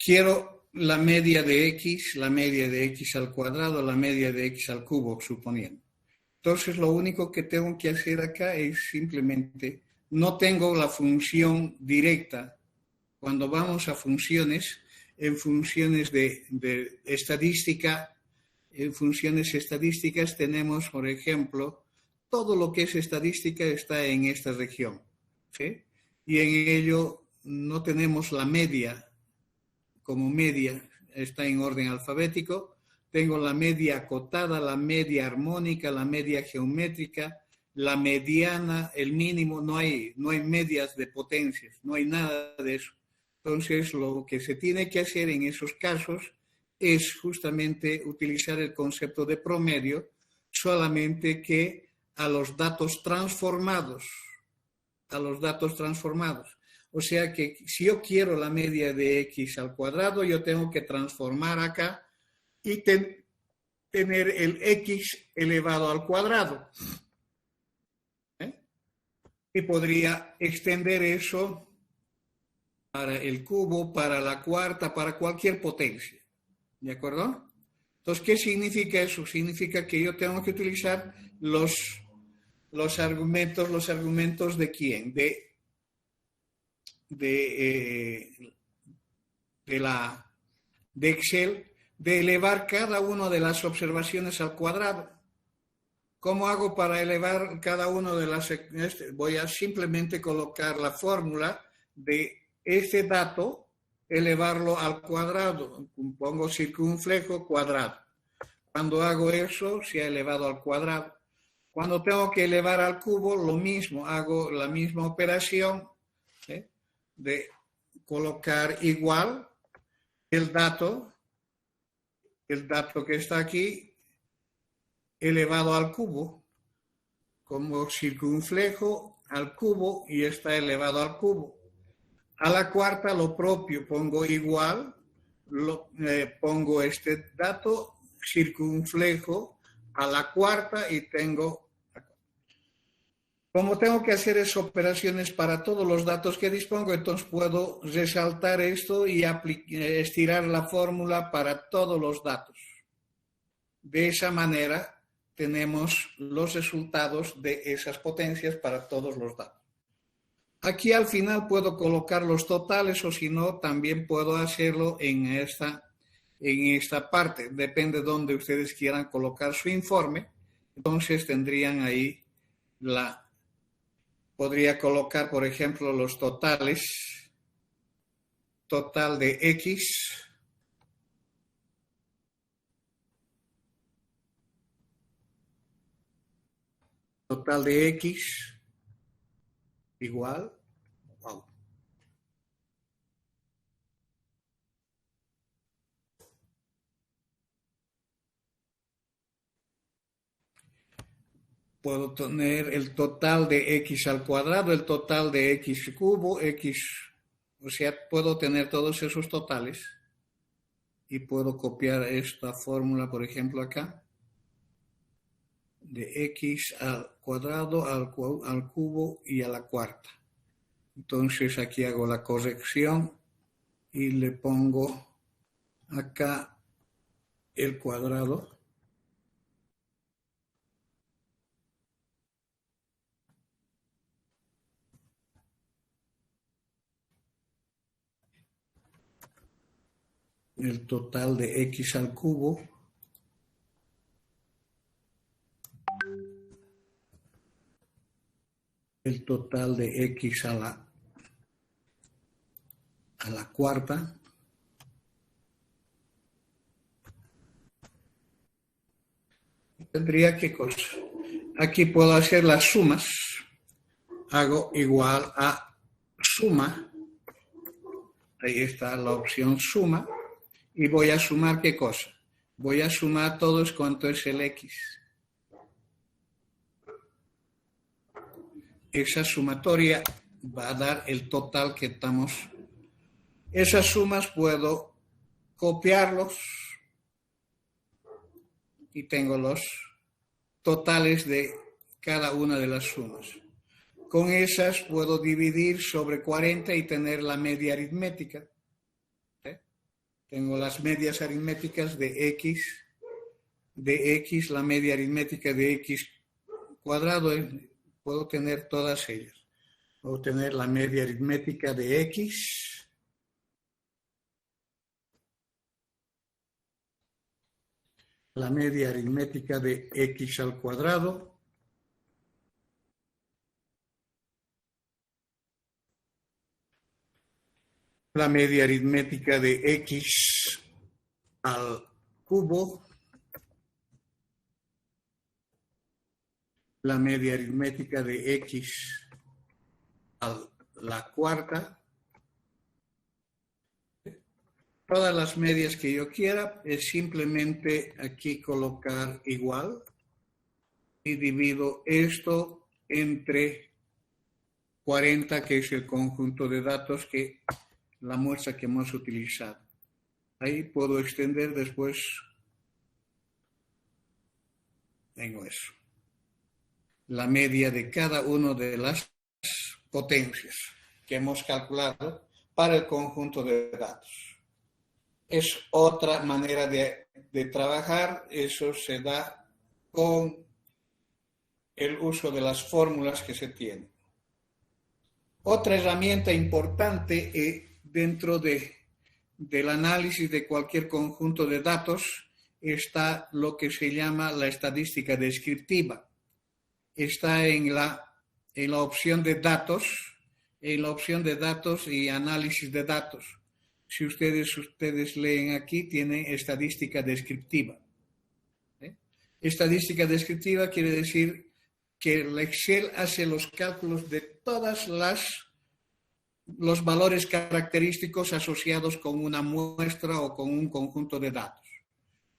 A: Quiero la media de x al cuadrado, la media de x al cubo, suponiendo. Entonces, lo único que tengo que hacer acá es simplemente, no tengo la función directa. Cuando vamos a funciones, en funciones de estadística, en funciones estadísticas tenemos, por ejemplo, todo lo que es estadística está en esta región, ¿sí? Y en ello no tenemos la media como media, está en orden alfabético. Tengo la media acotada, la media armónica, la media geométrica, la mediana, el mínimo. No hay medias de potencias, no hay nada de eso. Entonces, lo que se tiene que hacer en esos casos es justamente utilizar el concepto de promedio, solamente que a los datos transformados. O sea que si yo quiero la media de x al cuadrado, yo tengo que transformar acá y tener el x elevado al cuadrado. Y podría extender eso para el cubo, para la cuarta, para cualquier potencia. ¿De acuerdo? Entonces, ¿qué significa eso? Significa que yo tengo que utilizar los argumentos de quién? De Excel, de elevar cada una de las observaciones al cuadrado. ¿Cómo hago para elevar cada una de las? Voy a simplemente colocar la fórmula de este dato, elevarlo al cuadrado. Pongo circunflejo cuadrado. Cuando hago eso, se ha elevado al cuadrado. Cuando tengo que elevar al cubo, lo mismo, hago la misma operación, ¿sí? De colocar igual el dato que está aquí, elevado al cubo, como circunflejo al cubo y está elevado al cubo. A la cuarta lo propio, pongo igual, pongo este dato, circunflejo a la cuarta y tengo. Como tengo que hacer esas operaciones para todos los datos que dispongo, entonces puedo resaltar esto y estirar la fórmula para todos los datos. De esa manera tenemos los resultados de esas potencias para todos los datos. Aquí al final puedo colocar los totales o si no, también puedo hacerlo en esta parte. Depende de donde ustedes quieran colocar su informe. Entonces tendrían ahí podría colocar, por ejemplo, los totales. Total de X. Total de X igual. Wow. Puedo tener el total de x al cuadrado, el total de x cubo, o sea, puedo tener todos esos totales y puedo copiar esta fórmula, por ejemplo, acá, de x al cuadrado, al cubo y a la cuarta. Entonces aquí hago la corrección y le pongo acá el cuadrado. El total de x al cubo el total de x a la cuarta tendría ¿qué cosa? Aquí puedo hacer las sumas. Hago igual a suma. Ahí está la opción suma. Y voy a sumar ¿qué cosa? Voy a sumar todos cuanto es el x. Esa sumatoria va a dar el total que estamos. Esas sumas puedo copiarlos y tengo los totales de cada una de las sumas. Con esas puedo dividir sobre 40 y tener la media aritmética. Tengo las medias aritméticas de x, la media aritmética de x cuadrado, puedo tener todas ellas. Puedo tener la media aritmética de x, la media aritmética de x al cuadrado, la media aritmética de x al cubo, la media aritmética de x a la cuarta. Todas las medias que yo quiera es simplemente aquí colocar igual y divido esto entre 40, que es el conjunto de datos que la muestra que hemos utilizado. Ahí puedo extender después. Tengo eso. La media de cada una de las potencias que hemos calculado para el conjunto de datos. Es otra manera de trabajar. Eso se da con el uso de las fórmulas que se tienen. Otra herramienta importante dentro del análisis de cualquier conjunto de datos está lo que se llama la estadística descriptiva. Está en la opción de datos, y análisis de datos. Si ustedes leen aquí, tiene estadística descriptiva. Estadística descriptiva quiere decir que el Excel hace los cálculos de todas los valores característicos asociados con una muestra o con un conjunto de datos.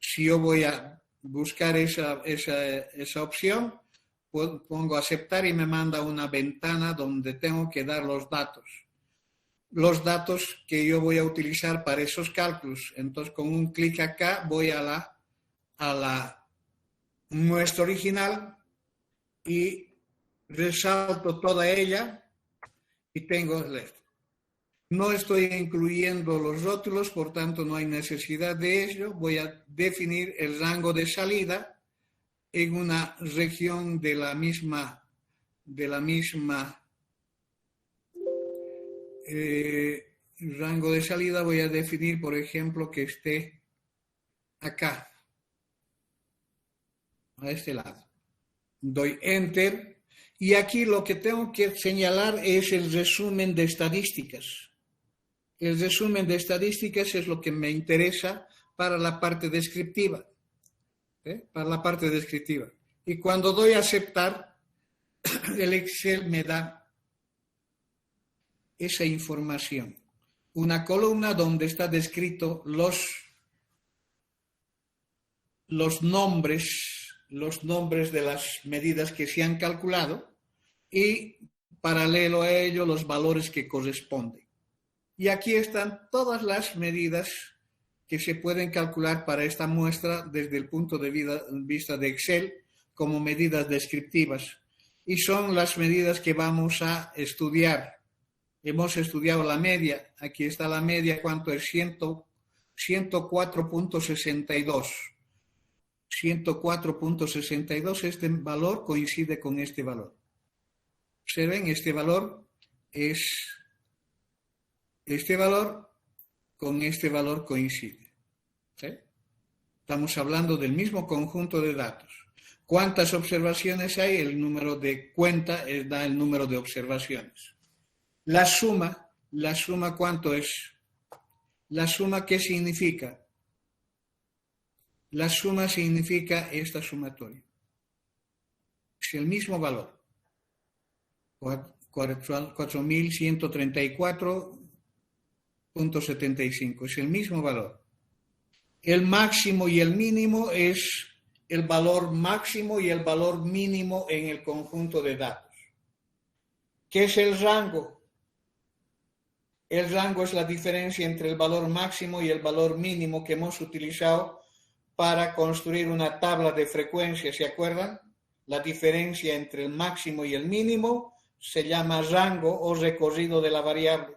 A: Si yo voy a buscar esa opción, pongo aceptar y me manda una ventana donde tengo que dar los datos que yo voy a utilizar para esos cálculos. Entonces, con un clic acá voy a la muestra original y resalto toda ella y tengo esto. No estoy incluyendo los rótulos, por tanto no hay necesidad de ello. Voy a definir el rango de salida en una región de la misma rango de salida. Voy a definir, por ejemplo, que esté acá, a este lado. Doy Enter y aquí lo que tengo que señalar es el resumen de estadísticas. El resumen de estadísticas es lo que me interesa para la parte descriptiva. Para la parte descriptiva. Y cuando doy a aceptar, el Excel me da esa información. Una columna donde está descrito los nombres de las medidas que se han calculado y paralelo a ello los valores que corresponden. Y aquí están todas las medidas que se pueden calcular para esta muestra desde el punto de vista de Excel como medidas descriptivas. Y son las medidas que vamos a estudiar. Hemos estudiado la media. Aquí está la media, ¿cuánto es? 104.62. 104.62, este valor coincide con este valor. Observen, este valor con este valor coincide. ¿Sí? Estamos hablando del mismo conjunto de datos. ¿Cuántas observaciones hay? El número de cuenta da el número de observaciones. La suma, ¿cuánto es? La suma, ¿qué significa? La suma significa esta sumatoria. Es el mismo valor. 4.134.75. Es el mismo valor. El máximo y el mínimo es el valor máximo y el valor mínimo en el conjunto de datos. ¿Qué es el rango? El rango es la diferencia entre el valor máximo y el valor mínimo que hemos utilizado para construir una tabla de frecuencias, ¿se acuerdan? La diferencia entre el máximo y el mínimo se llama rango o recorrido de la variable.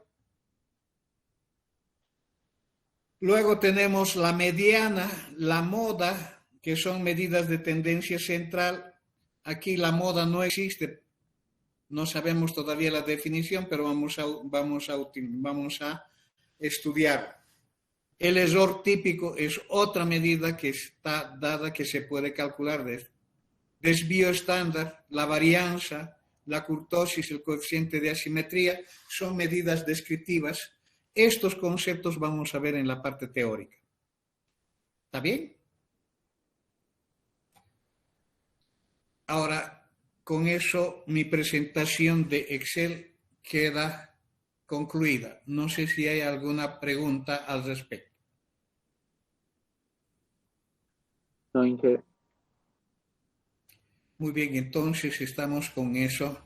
A: Luego tenemos la mediana, la moda, que son medidas de tendencia central. Aquí la moda no existe, no sabemos todavía la definición, pero vamos a estudiarla. El error típico es otra medida que está dada que se puede calcular de esto. Desvío estándar, la varianza, la kurtosis, el coeficiente de asimetría, son medidas descriptivas. Estos conceptos vamos a ver en la parte teórica. ¿Está bien? Ahora, con eso mi presentación de Excel queda concluida. No sé si hay alguna pregunta al respecto.
C: No, Inge.
A: Muy bien, entonces estamos con eso,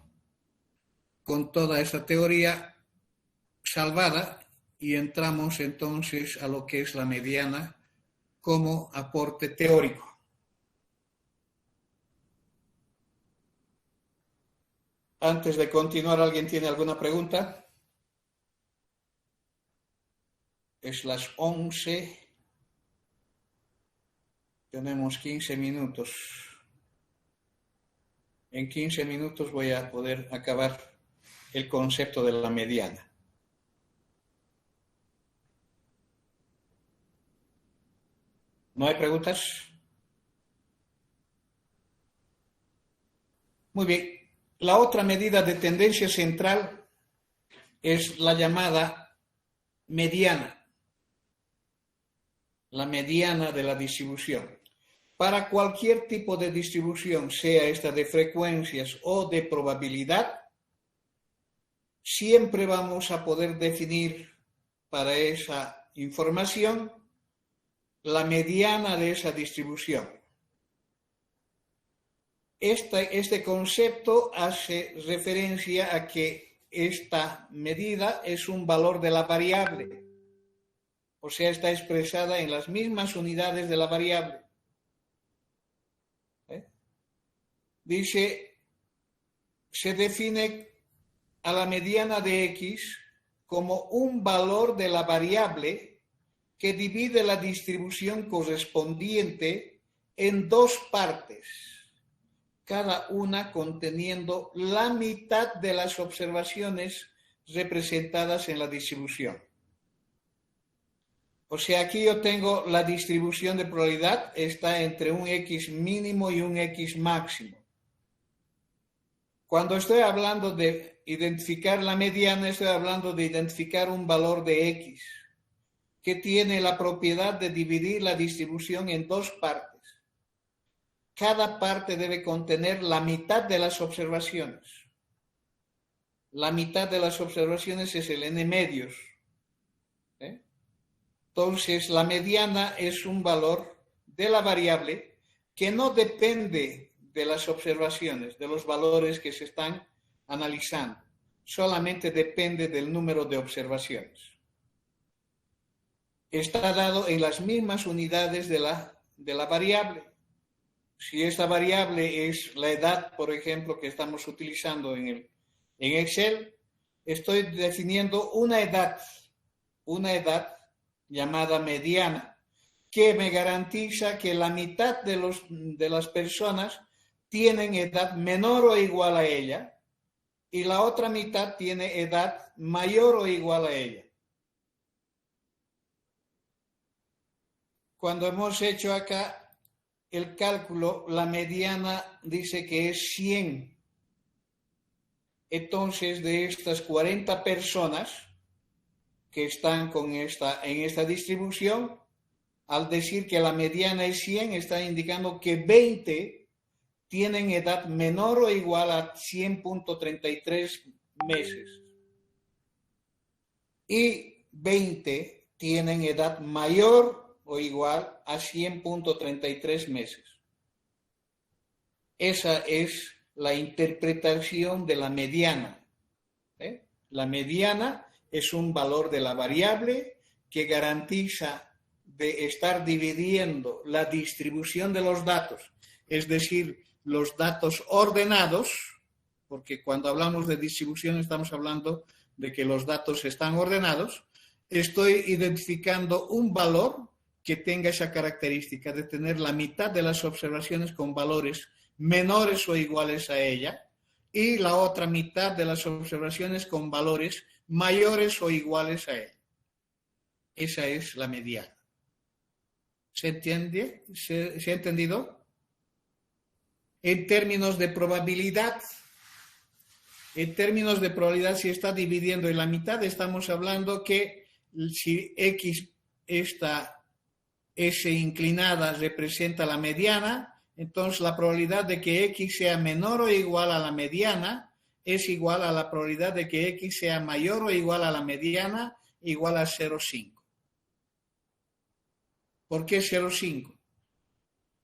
A: con toda esa teoría salvada, y entramos entonces a lo que es la mediana como aporte teórico. Antes de continuar, ¿alguien tiene alguna pregunta? Es las 11. Tenemos 15 minutos. En 15 minutos voy a poder acabar el concepto de la mediana. ¿No hay preguntas? Muy bien. La otra medida de tendencia central es la llamada mediana. La mediana de la distribución. Para cualquier tipo de distribución, sea esta de frecuencias o de probabilidad, siempre vamos a poder definir para esa información la mediana de esa distribución. Este concepto hace referencia a que esta medida es un valor de la variable, o sea, está expresada en las mismas unidades de la variable. Dice, se define a la mediana de X como un valor de la variable que divide la distribución correspondiente en dos partes, cada una conteniendo la mitad de las observaciones representadas en la distribución. O sea, aquí yo tengo la distribución de probabilidad, está entre un X mínimo y un X máximo. Cuando estoy hablando de identificar la mediana, estoy hablando de identificar un valor de X que tiene la propiedad de dividir la distribución en dos partes. Cada parte debe contener la mitad de las observaciones. La mitad de las observaciones es el n medios. Entonces, la mediana es un valor de la variable que no depende de las observaciones, de los valores que se están analizando. Solamente depende del número de observaciones. Está dado en las mismas unidades de la variable. Si esta variable es la edad, por ejemplo, que estamos utilizando en Excel, estoy definiendo una edad llamada mediana, que me garantiza que la mitad de las personas tienen edad menor o igual a ella y la otra mitad tiene edad mayor o igual a ella. Cuando hemos hecho acá el cálculo, la mediana dice que es 100. Entonces, de estas 40 personas que están en esta distribución, al decir que la mediana es 100, está indicando que 20 tienen edad menor o igual a 100.33 meses. Y 20 tienen edad mayor o igual a 100.33 meses. Esa es la interpretación de la mediana. La mediana es un valor de la variable que garantiza de estar dividiendo la distribución de los datos, es decir, los datos ordenados, porque cuando hablamos de distribución estamos hablando de que los datos están ordenados, estoy identificando un valor que tenga esa característica de tener la mitad de las observaciones con valores menores o iguales a ella y la otra mitad de las observaciones con valores mayores o iguales a ella. Esa es la mediana. ¿Se entiende? ¿Se ha entendido? En términos de probabilidad, si está dividiendo en la mitad, estamos hablando que si X, esta S inclinada representa la mediana, entonces la probabilidad de que X sea menor o igual a la mediana es igual a la probabilidad de que X sea mayor o igual a la mediana, igual a 0,5. ¿Por qué 0,5?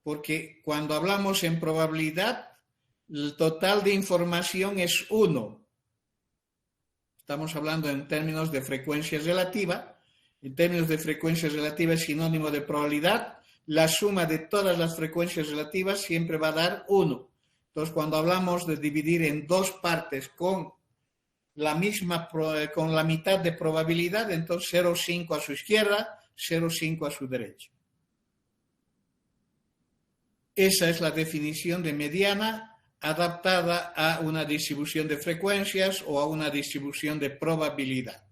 A: Porque cuando hablamos en probabilidad, el total de información es 1. Estamos hablando en términos de frecuencia relativa. En términos de frecuencia relativa es sinónimo de probabilidad. La suma de todas las frecuencias relativas siempre va a dar 1. Entonces, cuando hablamos de dividir en dos partes con la mitad de probabilidad, entonces 0,5 a su izquierda, 0,5 a su derecha. Esa es la definición de mediana adaptada a una distribución de frecuencias o a una distribución de probabilidad.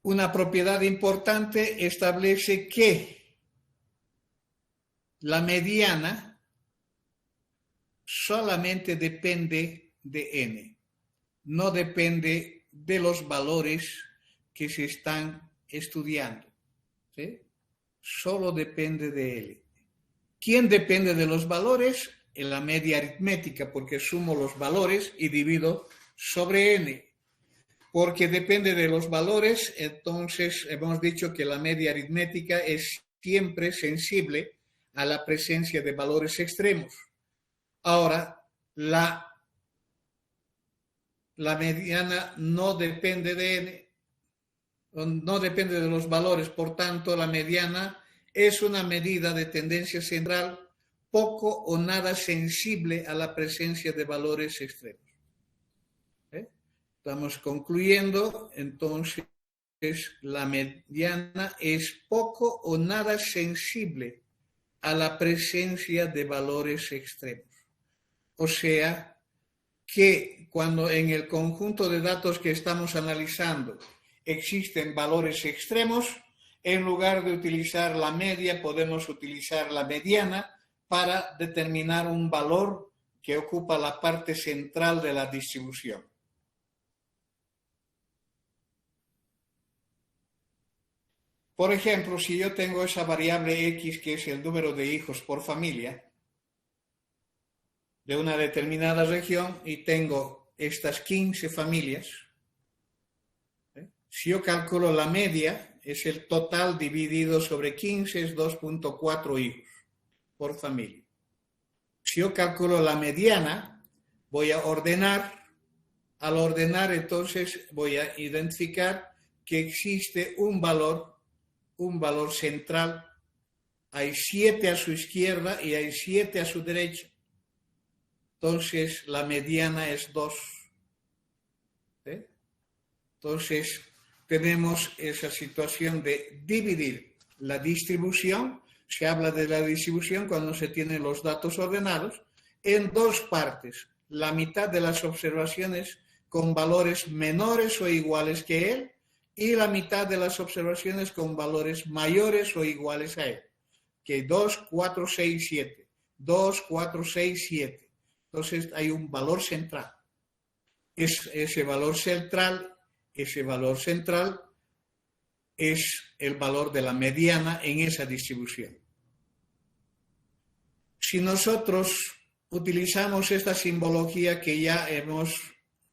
A: Una propiedad importante establece que la mediana solamente depende de n, no depende de los valores que se están estudiando, ¿sí? Solo depende de L. ¿Quién depende de los valores? En la media aritmética, porque sumo los valores y divido sobre n. Porque depende de los valores, entonces hemos dicho que la media aritmética es siempre sensible a la presencia de valores extremos. Ahora, la mediana no depende de n, no depende de los valores, por tanto, la mediana es una medida de tendencia central poco o nada sensible a la presencia de valores extremos. Estamos concluyendo, entonces, la mediana es poco o nada sensible a la presencia de valores extremos. O sea, que cuando en el conjunto de datos que estamos analizando existen valores extremos, en lugar de utilizar la media, podemos utilizar la mediana para determinar un valor que ocupa la parte central de la distribución. Por ejemplo, si yo tengo esa variable X, que es el número de hijos por familia, de una determinada región, y tengo estas 15 familias, si yo calculo la media, es el total dividido sobre 15, es 2.4 hijos por familia. Si yo calculo la mediana, voy a ordenar. Al ordenar, entonces, voy a identificar que existe un valor central. Hay 7 a su izquierda y hay 7 a su derecha. Entonces, la mediana es 2. ¿Sí? Entonces, tenemos esa situación de dividir la distribución. Se habla de la distribución cuando se tienen los datos ordenados en dos partes. La mitad de las observaciones con valores menores o iguales que él y la mitad de las observaciones con valores mayores o iguales a él. Que 2, 4, 6, 7. 2, 4, 6, 7. Entonces hay un valor central. Ese valor central es el valor de la mediana en esa distribución. Si nosotros utilizamos esta simbología que ya hemos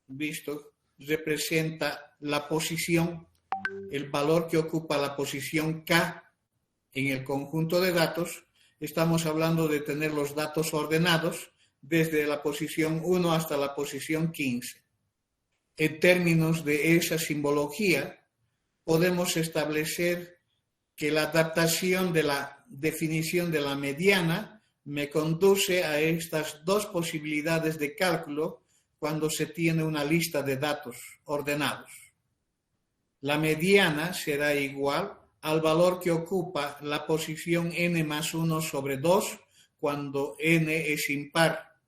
A: visto, representa la posición, el valor que ocupa la posición K en el conjunto de datos, estamos hablando de tener los datos ordenados desde la posición 1 hasta la posición 15. En términos de esa simbología, podemos establecer que la adaptación de la definición de la mediana me conduce a estas dos posibilidades de cálculo cuando se tiene una lista de datos ordenados. La mediana será igual al valor que ocupa la posición n más 1 sobre 2 cuando n es impar.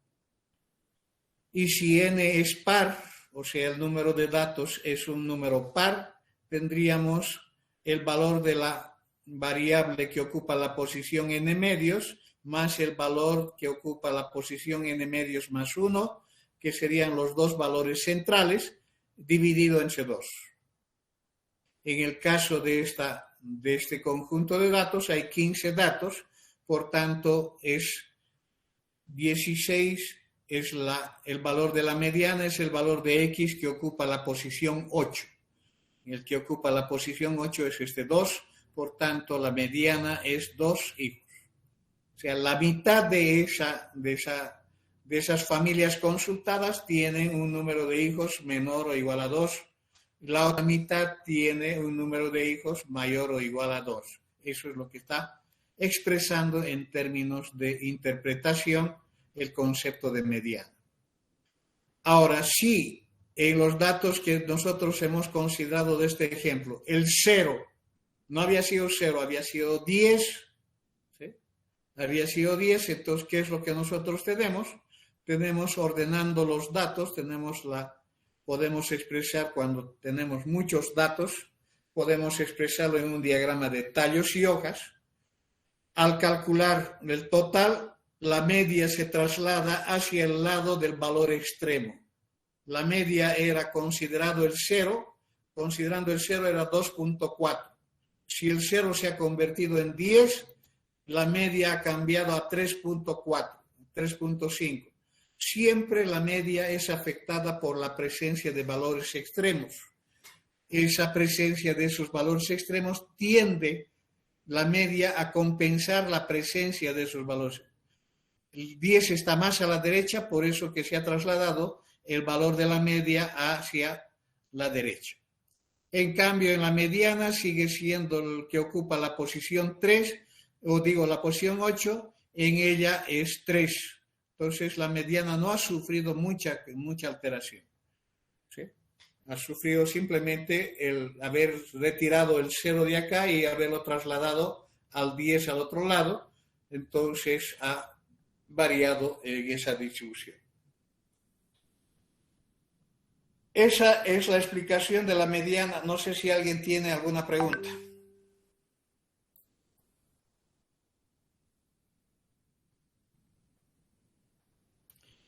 A: Y si n es par, o sea, el número de datos es un número par, tendríamos el valor de la variable que ocupa la posición n medios más el valor que ocupa la posición n medios más 1, que serían los dos valores centrales, dividido entre 2. En el caso de este conjunto de datos hay 15 datos, por tanto es 16, el valor de la mediana es el valor de x que ocupa la posición 8. El que ocupa la posición 8 es este 2, por tanto la mediana es 2 hijos. O sea, la mitad de esas familias consultadas tienen un número de hijos menor o igual a 2. La otra mitad tiene un número de hijos mayor o igual a 2. Eso es lo que está expresando en términos de interpretación el concepto de mediana. Ahora, si en los datos que nosotros hemos considerado de este ejemplo, el 0 no había sido 0, había sido 10, ¿sí? Había sido 10, entonces, ¿qué es lo que nosotros tenemos? Tenemos ordenando los datos, podemos expresar cuando tenemos muchos datos, podemos expresarlo en un diagrama de tallos y hojas. Al calcular el total, la media se traslada hacia el lado del valor extremo. La media era considerando el 0 era 2.4. Si el 0 se ha convertido en 10, la media ha cambiado a 3.4, 3.5. Siempre la media es afectada por la presencia de valores extremos. Esa presencia de esos valores extremos tiende la media a compensar la presencia de esos valores. El 10 está más a la derecha, por eso que se ha trasladado el valor de la media hacia la derecha. En cambio, en la mediana sigue siendo el que ocupa la posición 3, la posición 8, en ella es 3. Entonces, la mediana no ha sufrido mucha alteración. ¿Sí? Ha sufrido simplemente el haber retirado el 0 de acá y haberlo trasladado al 10 al otro lado. Entonces, ha variado en esa distribución. Esa es la explicación de la mediana. No sé si alguien tiene alguna pregunta.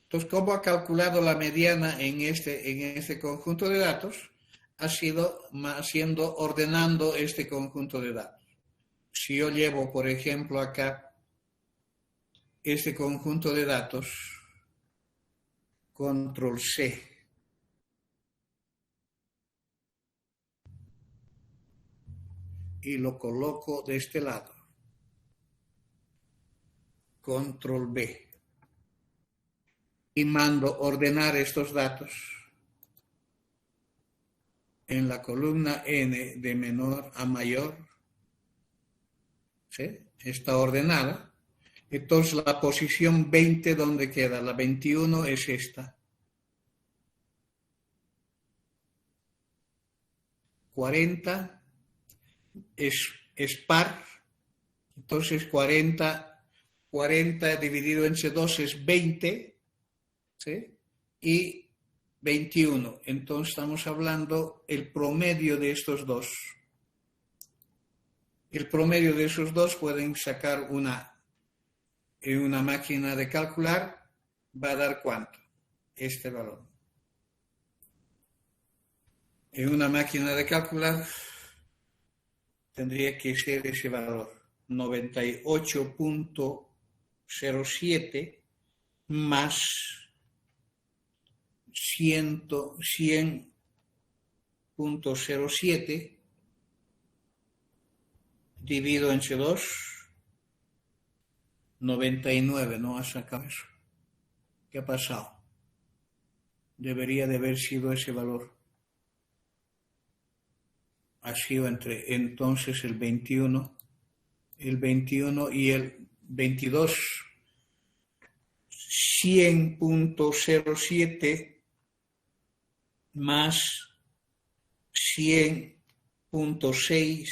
A: Entonces, ¿cómo ha calculado la mediana en este conjunto de datos? Ha sido ordenando este conjunto de datos. Si yo llevo, por ejemplo, acá este conjunto de datos, control C, y lo coloco de este lado, control B, y mando ordenar estos datos en la columna N de menor a mayor, ¿sí? Está ordenada. Entonces la posición 20, ¿dónde queda? La 21 es esta. 40 es par, entonces 40 dividido entre 2 es 20, ¿sí? Y 21, entonces estamos hablando el promedio de estos dos. El promedio de esos dos pueden sacar en una máquina de calcular, va a dar ¿cuánto? Este valor. En una máquina de calcular tendría que ser ese valor, 98.07 más 100.07 dividido entre 2, 99, no ha sacado eso. ¿Qué ha pasado? Debería de haber sido ese valor. ha sido entre entonces el 21 y el 22, 100.07 más 100.6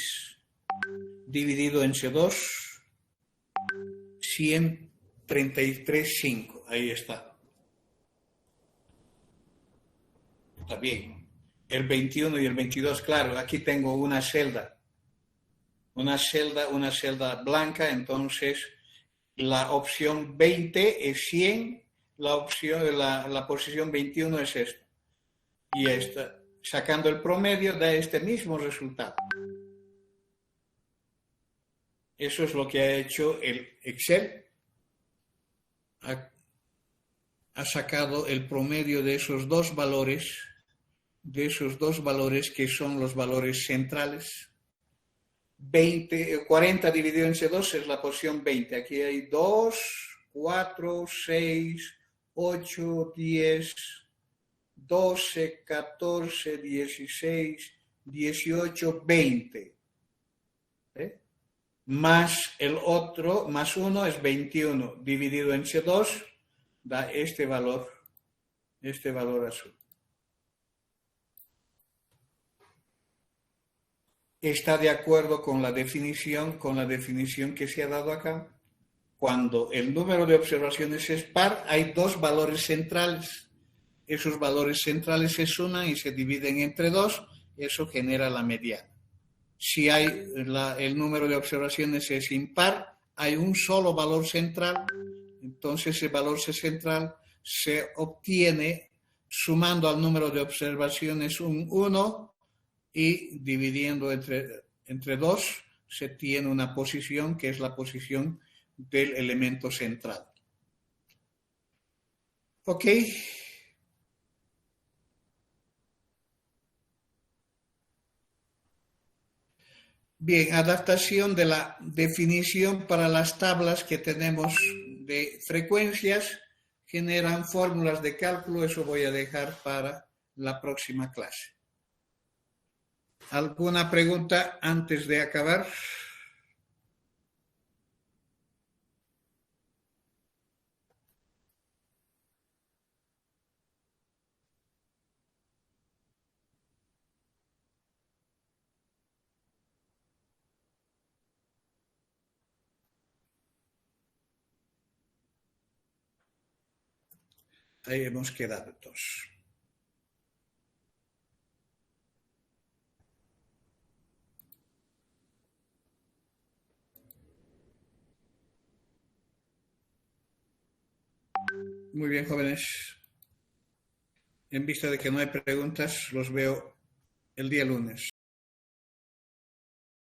A: dividido entre 2, 133.5. Ahí está. Está bien. El 21 y el 22, claro, aquí tengo una celda blanca, entonces la opción 20 es 100, la posición 21 es esta. Y esta, sacando el promedio, da este mismo resultado. Eso es lo que ha hecho el Excel. Ha sacado el promedio de esos dos valores que son los valores centrales. 40 dividido entre 2 es la posición 20. Aquí hay 2, 4, 6, 8, 10, 12, 14, 16, 18, 20. Más el otro, más 1 es 21. Dividido entre 2 da este valor azul. ¿Está de acuerdo con la definición que se ha dado acá? Cuando el número de observaciones es par, hay dos valores centrales. Esos valores centrales se suman y se dividen entre 2, eso genera la mediana. Si el número de observaciones es impar, hay un solo valor central, entonces ese valor central se obtiene sumando al número de observaciones un 1 y dividiendo entre 2 se tiene una posición que es la posición del elemento central. ¿Ok? Bien, adaptación de la definición para las tablas que tenemos de frecuencias generan fórmulas de cálculo, eso voy a dejar para la próxima clase. ¿Alguna pregunta antes de acabar? Ahí hemos quedado todos. Muy bien, jóvenes. En vista de que no hay preguntas, los veo el día lunes.